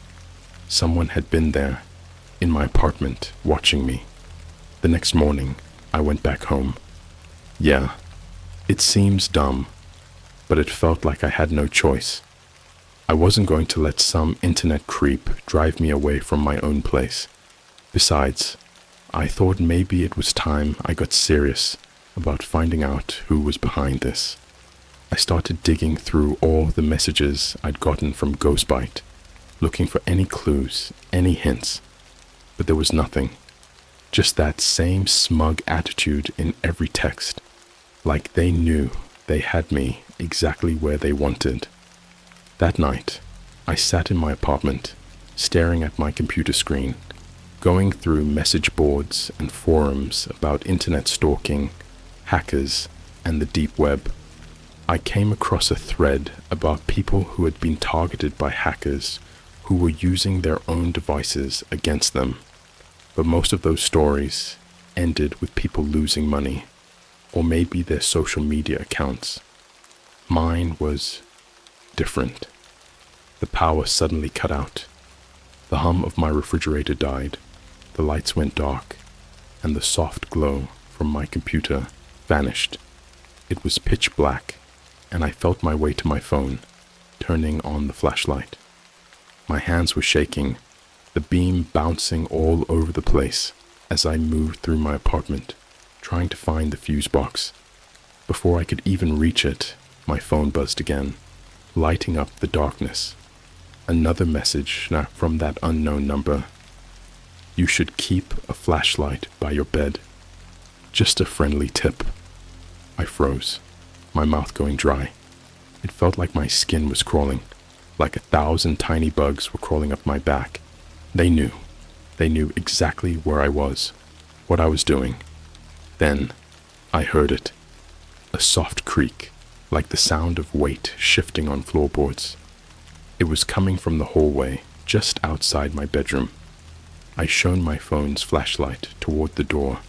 Someone had been there, in my apartment, watching me. The next morning, I went back home. Yeah, it seems dumb, but it felt like I had no choice. I wasn't going to let some internet creep drive me away from my own place. Besides, I thought maybe it was time I got serious about finding out who was behind this. I started digging through all the messages I'd gotten from Ghostbite, looking for any clues, any hints, but there was nothing. Just that same smug attitude in every text, like they knew they had me exactly where they wanted. That night, I sat in my apartment, staring at my computer screen, going through message boards and forums about internet stalking, hackers, and the deep web. I came across a thread about people who had been targeted by hackers who were using their own devices against them. But most of those stories ended with people losing money, or maybe their social media accounts. Mine was different. The power suddenly cut out. The hum of my refrigerator died. The lights went dark, and the soft glow from my computer vanished. It was pitch black, and I felt my way to my phone, turning on the flashlight. My hands were shaking, the beam bouncing all over the place as I moved through my apartment, trying to find the fuse box. Before I could even reach it, my phone buzzed again, lighting up the darkness. Another message from that unknown number. You should keep a flashlight by your bed. Just a friendly tip. I froze, my mouth going dry. It felt like my skin was crawling, like 1,000 tiny bugs were crawling up my back. They knew exactly where I was, what I was doing. Then I heard it, a soft creak, like the sound of weight shifting on floorboards. It was coming from the hallway just outside my bedroom. I shone my phone's flashlight toward the door,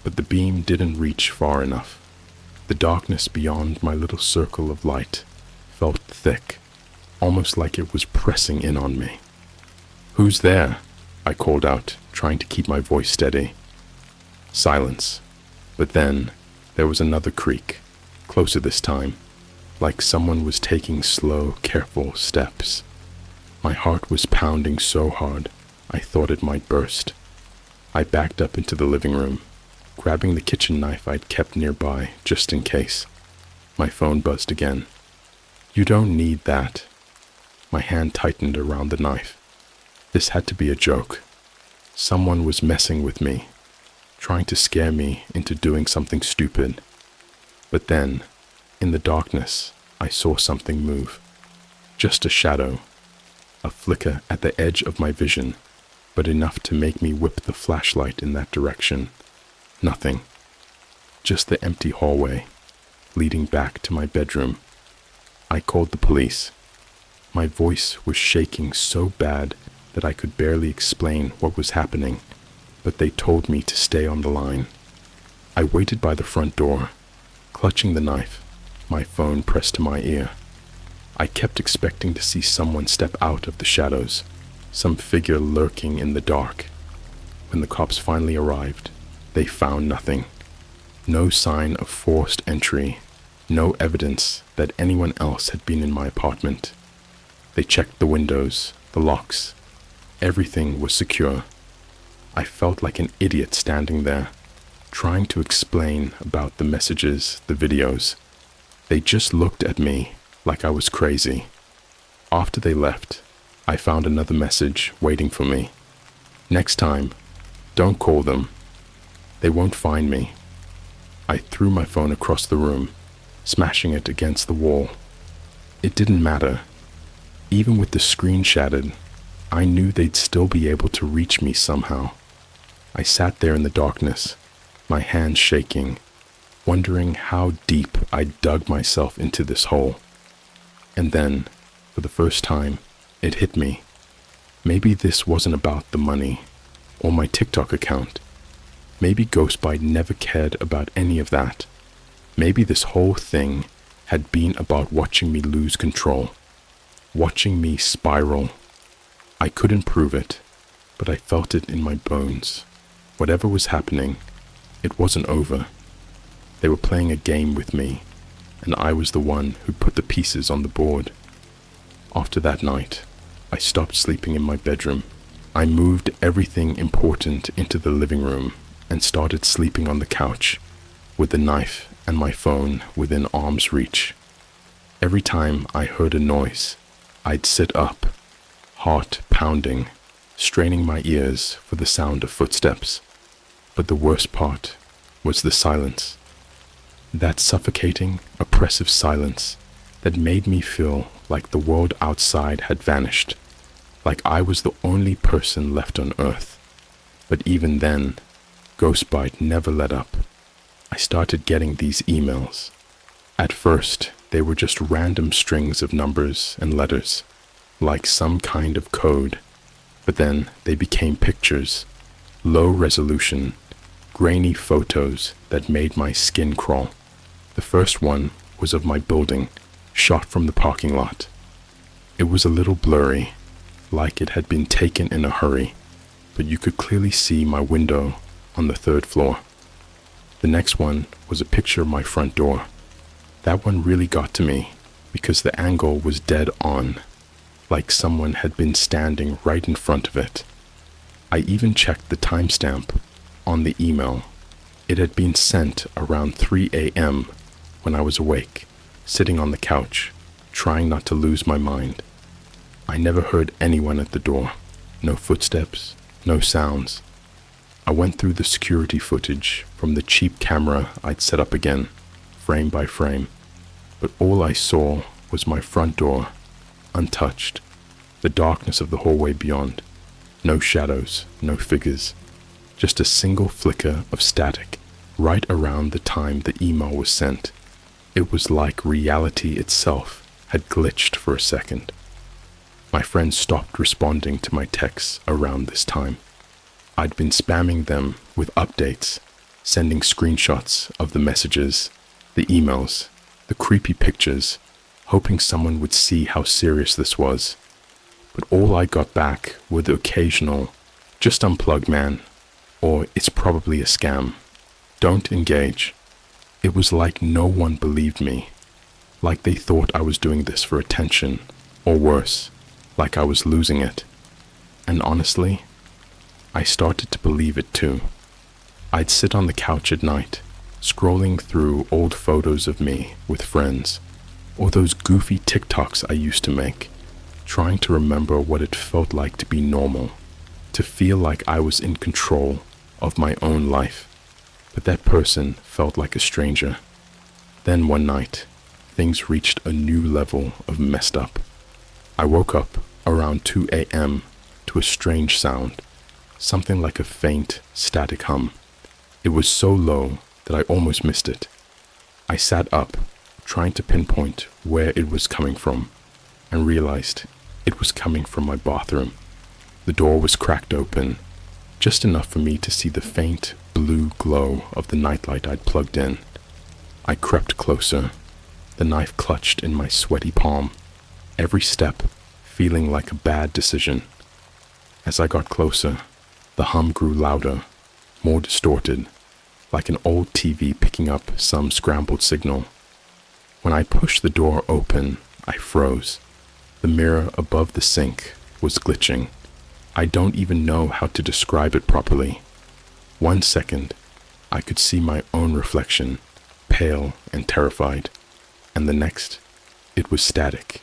but the beam didn't reach far enough. The darkness beyond my little circle of light felt thick, almost like it was pressing in on me. "Who's there?" I called out, trying to keep my voice steady. Silence. But then there was another creak, closer this time, like someone was taking slow, careful steps. My heart was pounding so hard I thought it might burst. I backed up into the living room, grabbing the kitchen knife I'd kept nearby just in case. My phone buzzed again. "You don't need that." My hand tightened around the knife. This had to be a joke. Someone was messing with me, trying to scare me into doing something stupid. But then, in the darkness, I saw something move. Just a shadow, a flicker at the edge of my vision, but enough to make me whip the flashlight in that direction. Nothing. Just the empty hallway, leading back to my bedroom. I called the police. My voice was shaking so bad that I could barely explain what was happening, but they told me to stay on the line. I waited by the front door, clutching the knife, my phone pressed to my ear. I kept expecting to see someone step out of the shadows, some figure lurking in the dark. When the cops finally arrived, they found nothing. No sign of forced entry, no evidence that anyone else had been in my apartment. They checked the windows, the locks. Everything was secure. I felt like an idiot standing there, trying to explain about the messages, the videos. They just looked at me like I was crazy. After they left, I found another message waiting for me. "Next time, don't call them. They won't find me." I threw my phone across the room, smashing it against the wall. It didn't matter. Even with the screen shattered, I knew they'd still be able to reach me somehow. I sat there in the darkness, my hands shaking, wondering how deep I'd dug myself into this hole. And then, for the first time, it hit me. Maybe this wasn't about the money, or my TikTok account. Maybe Ghostbite never cared about any of that. Maybe this whole thing had been about watching me lose control, watching me spiral. I couldn't prove it, but I felt it in my bones. Whatever was happening, it wasn't over. They were playing a game with me, and I was the one who put the pieces on the board. After that night, I stopped sleeping in my bedroom. I moved everything important into the living room and started sleeping on the couch, with the knife and my phone within arm's reach. Every time I heard a noise, I'd sit up, heart pounding, straining my ears for the sound of footsteps. But the worst part was the silence. That suffocating, oppressive silence that made me feel like the world outside had vanished, like I was the only person left on Earth. But even then, Ghostbite never let up. I started getting these emails. At first, they were just random strings of numbers and letters, like some kind of code. But then they became pictures, low resolution, grainy photos that made my skin crawl. The first one was of my building, shot from the parking lot. It was a little blurry, like it had been taken in a hurry, but you could clearly see my window on the 3rd floor. The next one was a picture of my front door. That one really got to me because the angle was dead on, like someone had been standing right in front of it. I even checked the timestamp on the email. It had been sent around 3 a.m. when I was awake, sitting on the couch, trying not to lose my mind. I never heard anyone at the door. No footsteps, no sounds. I went through the security footage from the cheap camera I'd set up again, frame by frame, but all I saw was my front door, untouched, the darkness of the hallway beyond. No shadows, no figures, just a single flicker of static right around the time the email was sent. It was like reality itself had glitched for a second. My friends stopped responding to my texts around this time. I'd been spamming them with updates, sending screenshots of the messages, the emails, the creepy pictures, hoping someone would see how serious this was. But all I got back were the occasional, "Just unplug, man," or "It's probably a scam. Don't engage." It was like no one believed me, like they thought I was doing this for attention, or worse, like I was losing it. And honestly, I started to believe it too. I'd sit on the couch at night, scrolling through old photos of me with friends, or those goofy TikToks I used to make, trying to remember what it felt like to be normal, to feel like I was in control of my own life. But that person felt like a stranger. Then one night, things reached a new level of messed up. I woke up around 2 a.m. to a strange sound, something like a faint, static hum. It was so low that I almost missed it. I sat up, trying to pinpoint where it was coming from, and realized it was coming from my bathroom. The door was cracked open, just enough for me to see the faint blue glow of the nightlight I'd plugged in. I crept closer, the knife clutched in my sweaty palm, every step feeling like a bad decision. As I got closer, the hum grew louder, more distorted, like an old TV picking up some scrambled signal. When I pushed the door open, I froze. The mirror above the sink was glitching. I don't even know how to describe it properly. 1 second, I could see my own reflection, pale and terrified, and the next, it was static,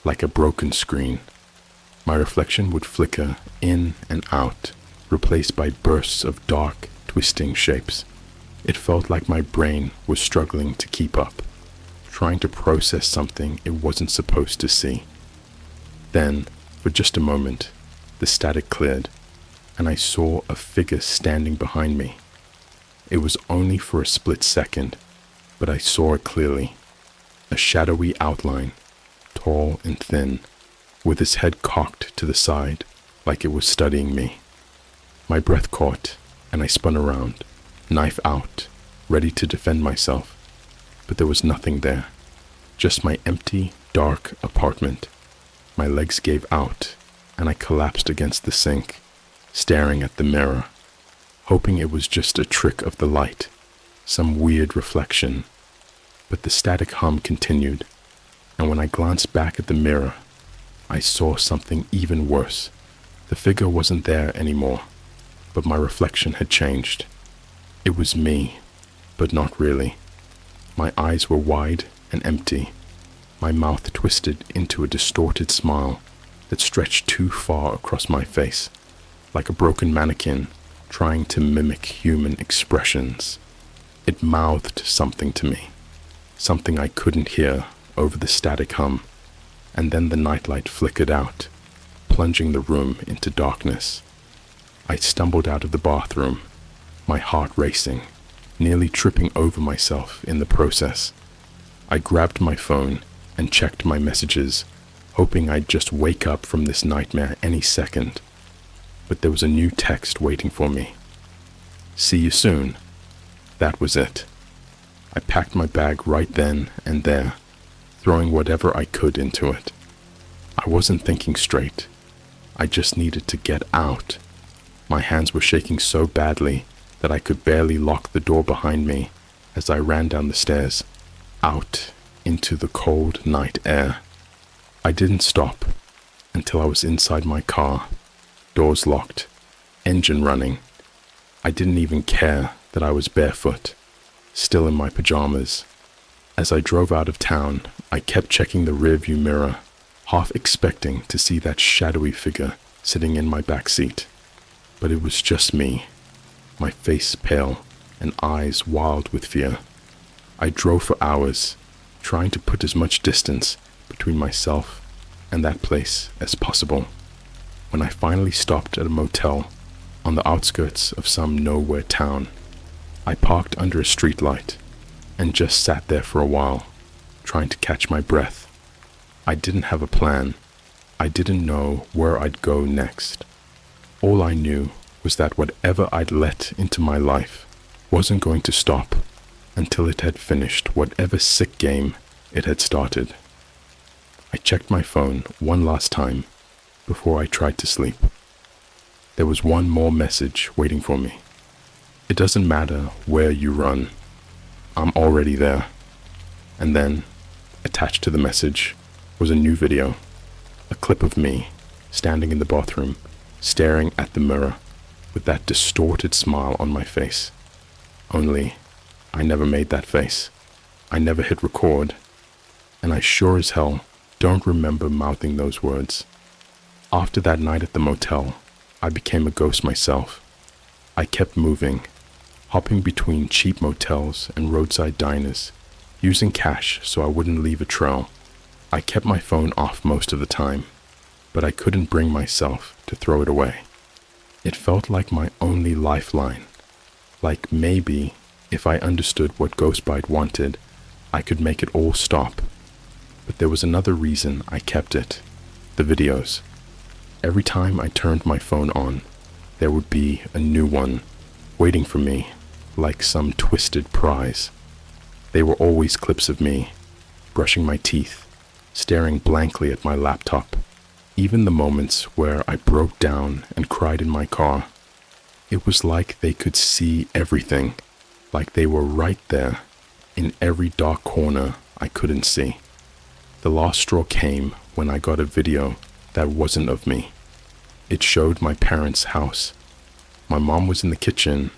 like a broken screen. My reflection would flicker in and out, replaced by bursts of dark, twisting shapes. It felt like my brain was struggling to keep up, trying to process something it wasn't supposed to see. Then, for just a moment, the static cleared, and I saw a figure standing behind me. It was only for a split second, but I saw it clearly. A shadowy outline, tall and thin, with his head cocked to the side, like it was studying me. My breath caught, and I spun around, knife out, ready to defend myself. But there was nothing there, just my empty, dark apartment. My legs gave out, and I collapsed against the sink, staring at the mirror, hoping it was just a trick of the light, some weird reflection. But the static hum continued, and when I glanced back at the mirror, I saw something even worse. The figure wasn't there anymore, but my reflection had changed. It was me, but not really. My eyes were wide and empty, my mouth twisted into a distorted smile that stretched too far across my face, like a broken mannequin trying to mimic human expressions. It mouthed something to me, something I couldn't hear over the static hum, and then the nightlight flickered out, plunging the room into darkness. I stumbled out of the bathroom, my heart racing, nearly tripping over myself in the process. I grabbed my phone and checked my messages, hoping I'd just wake up from this nightmare any second. But there was a new text waiting for me. "See you soon." That was it. I packed my bag right then and there, throwing whatever I could into it. I wasn't thinking straight. I just needed to get out. My hands were shaking so badly that I could barely lock the door behind me as I ran down the stairs, out into the cold night air. I didn't stop until I was inside my car, doors locked, engine running. I didn't even care that I was barefoot, still in my pajamas. As I drove out of town, I kept checking the rearview mirror, half expecting to see that shadowy figure sitting in my back seat. But it was just me, my face pale and eyes wild with fear. I drove for hours, trying to put as much distance between myself and that place as possible. When I finally stopped at a motel on the outskirts of some nowhere town, I parked under a streetlight and just sat there for a while, trying to catch my breath. I didn't have a plan, I didn't know where I'd go next. All I knew was that whatever I'd let into my life wasn't going to stop until it had finished whatever sick game it had started. I checked my phone one last time before I tried to sleep. There was one more message waiting for me. It doesn't matter where you run, I'm already there. And then, attached to the message, was a new video, a clip of me standing in the bathroom, staring at the mirror with that distorted smile on my face. Only, I never made that face. I never hit record, and I sure as hell don't remember mouthing those words. After that night at the motel, I became a ghost myself. I kept moving, hopping between cheap motels and roadside diners, using cash so I wouldn't leave a trail. I kept my phone off most of the time, but I couldn't bring myself to throw it away. It felt like my only lifeline, like maybe if I understood what Ghostbite wanted, I could make it all stop. But there was another reason I kept it: the videos. Every time I turned my phone on, there would be a new one waiting for me, like some twisted prize. They were always clips of me, brushing my teeth, staring blankly at my laptop. Even the moments where I broke down and cried in my car, it was like they could see everything, like they were right there, in every dark corner I couldn't see. The last straw came when I got a video that wasn't of me. It showed my parents' house. My mom was in the kitchen,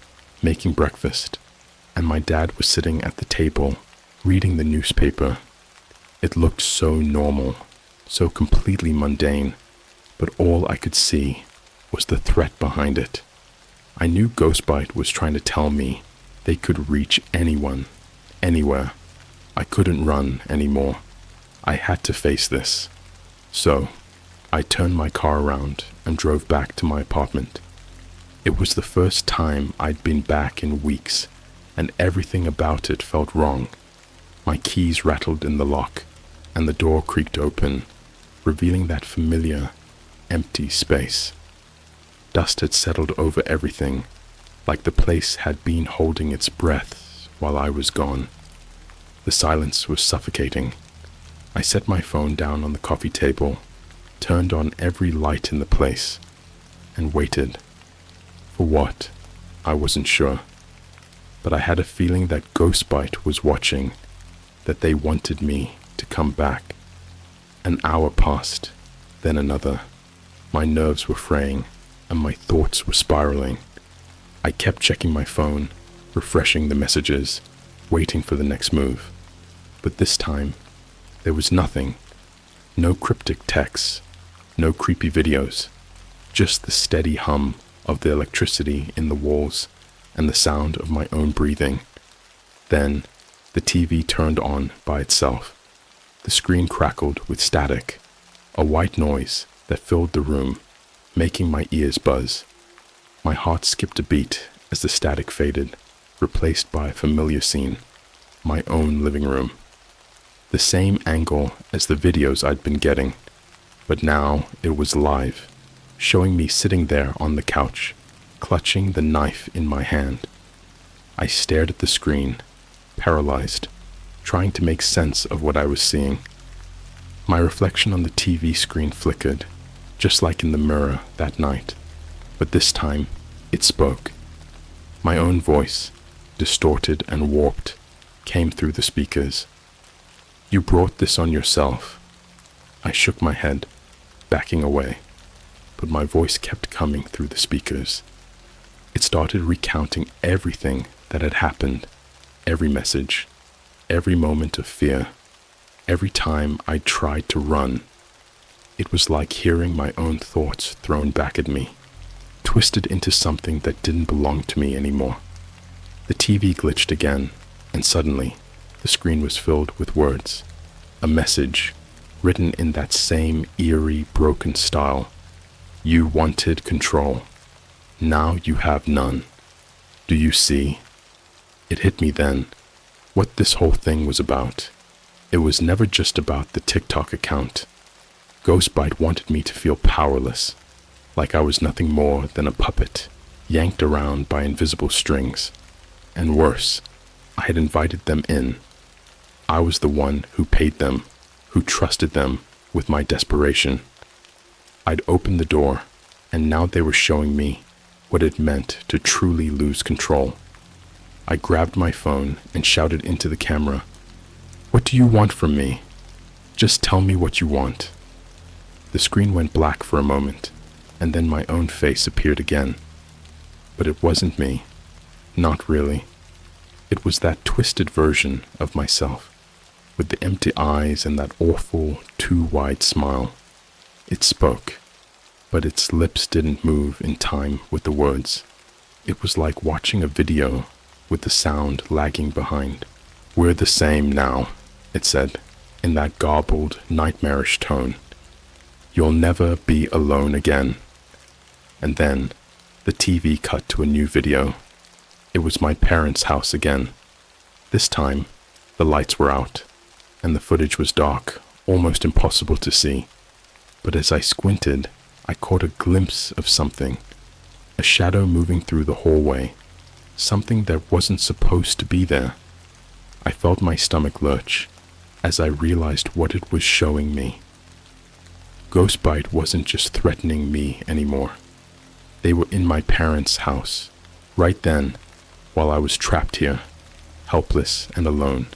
making breakfast, and my dad was sitting at the table, reading the newspaper. It looked so normal, so completely mundane, but all I could see was the threat behind it. I knew Ghostbite was trying to tell me they could reach anyone, anywhere. I couldn't run anymore. I had to face this. So, I turned my car around and drove back to my apartment. It was the first time I'd been back in weeks, and everything about it felt wrong. My keys rattled in the lock, and the door creaked open, revealing that familiar, empty space. Dust had settled over everything, like the place had been holding its breath while I was gone. The silence was suffocating. I set my phone down on the coffee table, turned on every light in the place, and waited. For what? I wasn't sure. But I had a feeling that Ghostbite was watching, that they wanted me to come back. An hour passed, then another. My nerves were fraying, and my thoughts were spiraling. I kept checking my phone, refreshing the messages, waiting for the next move. But this time, there was nothing. No cryptic texts, no creepy videos, just the steady hum of the electricity in the walls and the sound of my own breathing. Then, the TV turned on by itself. The screen crackled with static, a white noise that filled the room, making my ears buzz. My heart skipped a beat as the static faded, replaced by a familiar scene, my own living room. The same angle as the videos I'd been getting, but now it was live, showing me sitting there on the couch, clutching the knife in my hand. I stared at the screen, paralyzed, trying to make sense of what I was seeing. My reflection on the TV screen flickered, just like in the mirror that night, but this time it spoke. My own voice, distorted and warped, came through the speakers. "You brought this on yourself." I shook my head, backing away, but my voice kept coming through the speakers. It started recounting everything that had happened, every message, every moment of fear, every time I tried to run. It was like hearing my own thoughts thrown back at me, twisted into something that didn't belong to me anymore. The TV glitched again, and suddenly, the screen was filled with words, a message written in that same eerie, broken style. "You wanted control. Now you have none. Do you see?" It hit me then, what this whole thing was about. It was never just about the TikTok account. Ghostbite wanted me to feel powerless, like I was nothing more than a puppet, yanked around by invisible strings. And worse, I had invited them in. I was the one who paid them, who trusted them with my desperation. I'd opened the door, and now they were showing me what it meant to truly lose control. I grabbed my phone and shouted into the camera, "What do you want from me? Just tell me what you want." The screen went black for a moment, and then my own face appeared again. But it wasn't me. Not really. It was that twisted version of myself, with the empty eyes and that awful, too wide smile. It spoke, but its lips didn't move in time with the words. It was like watching a video with the sound lagging behind. "We're the same now," it said, in that garbled, nightmarish tone. "You'll never be alone again." And then the TV cut to a new video. It was my parents' house again. This time, the lights were out, and the footage was dark, almost impossible to see. But as I squinted, I caught a glimpse of something, a shadow moving through the hallway, something that wasn't supposed to be there. I felt my stomach lurch as I realized what it was showing me. Ghostbite wasn't just threatening me anymore. They were in my parents' house, right then, while I was trapped here, helpless and alone.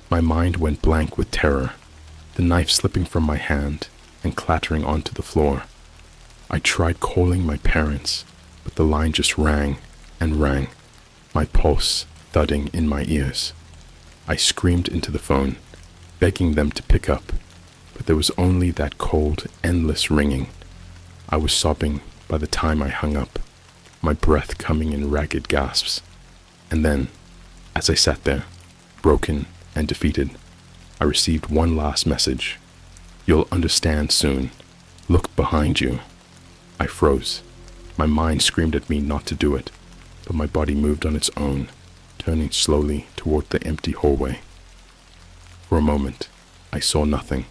My mind went blank with terror, the knife slipping from my hand and clattering onto the floor. I tried calling my parents, but the line just rang and rang, my pulse thudding in my ears. I screamed into the phone, begging them to pick up, but there was only that cold, endless ringing. I was sobbing by the time I hung up, my breath coming in ragged gasps. And then, as I sat there, broken and defeated, I received one last message. "You'll understand soon. Look behind you." I froze. My mind screamed at me not to do it, but my body moved on its own, turning slowly toward the empty hallway. For a moment, I saw nothing,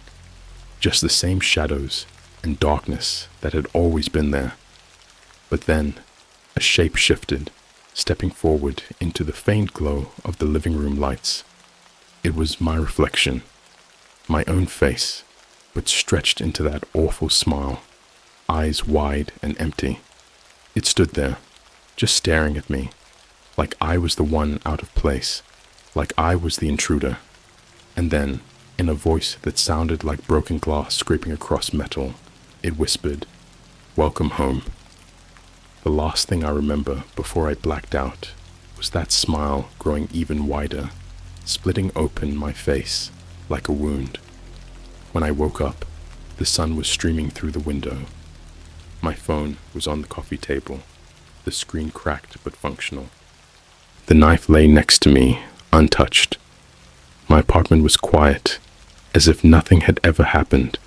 just the same shadows and darkness that had always been there. But then, a shape shifted, stepping forward into the faint glow of the living room lights. It was my reflection, my own face, but stretched into that awful smile, eyes wide and empty. It stood there, just staring at me, like I was the one out of place, like I was the intruder. And then, in a voice that sounded like broken glass scraping across metal, it whispered, "Welcome home." The last thing I remember before I blacked out was that smile growing even wider, splitting open my face like a wound. When I woke up, the sun was streaming through the window. My phone was on the coffee table, the screen cracked but functional. The knife lay next to me, untouched. My apartment was quiet, as if nothing had ever happened.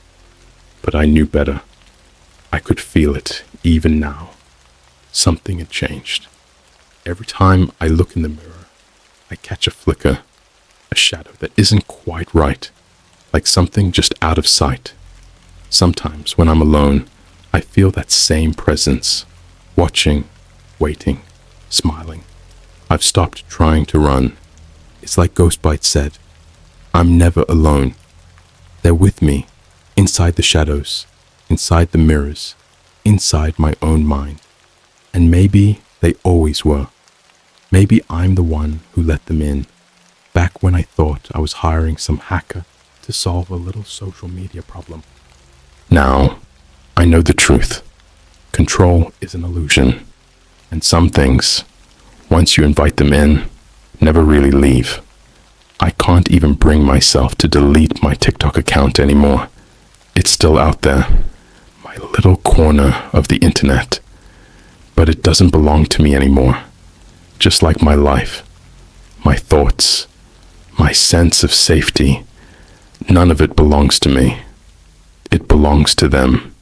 But I knew better. I could feel it, even now. Something had changed. Every time I look in the mirror, I catch a flicker, a shadow that isn't quite right, like something just out of sight. Sometimes when I'm alone, I feel that same presence, watching, waiting, smiling. I've stopped trying to run. It's like Ghostbite said, I'm never alone. They're with me, inside the shadows, inside the mirrors, inside my own mind. And maybe they always were. Maybe I'm the one who let them in, back when I thought I was hiring some hacker to solve a little social media problem. Now, I know the truth. Control is an illusion, and some things, once you invite them in, never really leave. I can't even bring myself to delete my TikTok account anymore. It's still out there, my little corner of the internet, but it doesn't belong to me anymore. Just like my life, my thoughts, my sense of safety, none of it belongs to me. It belongs to them.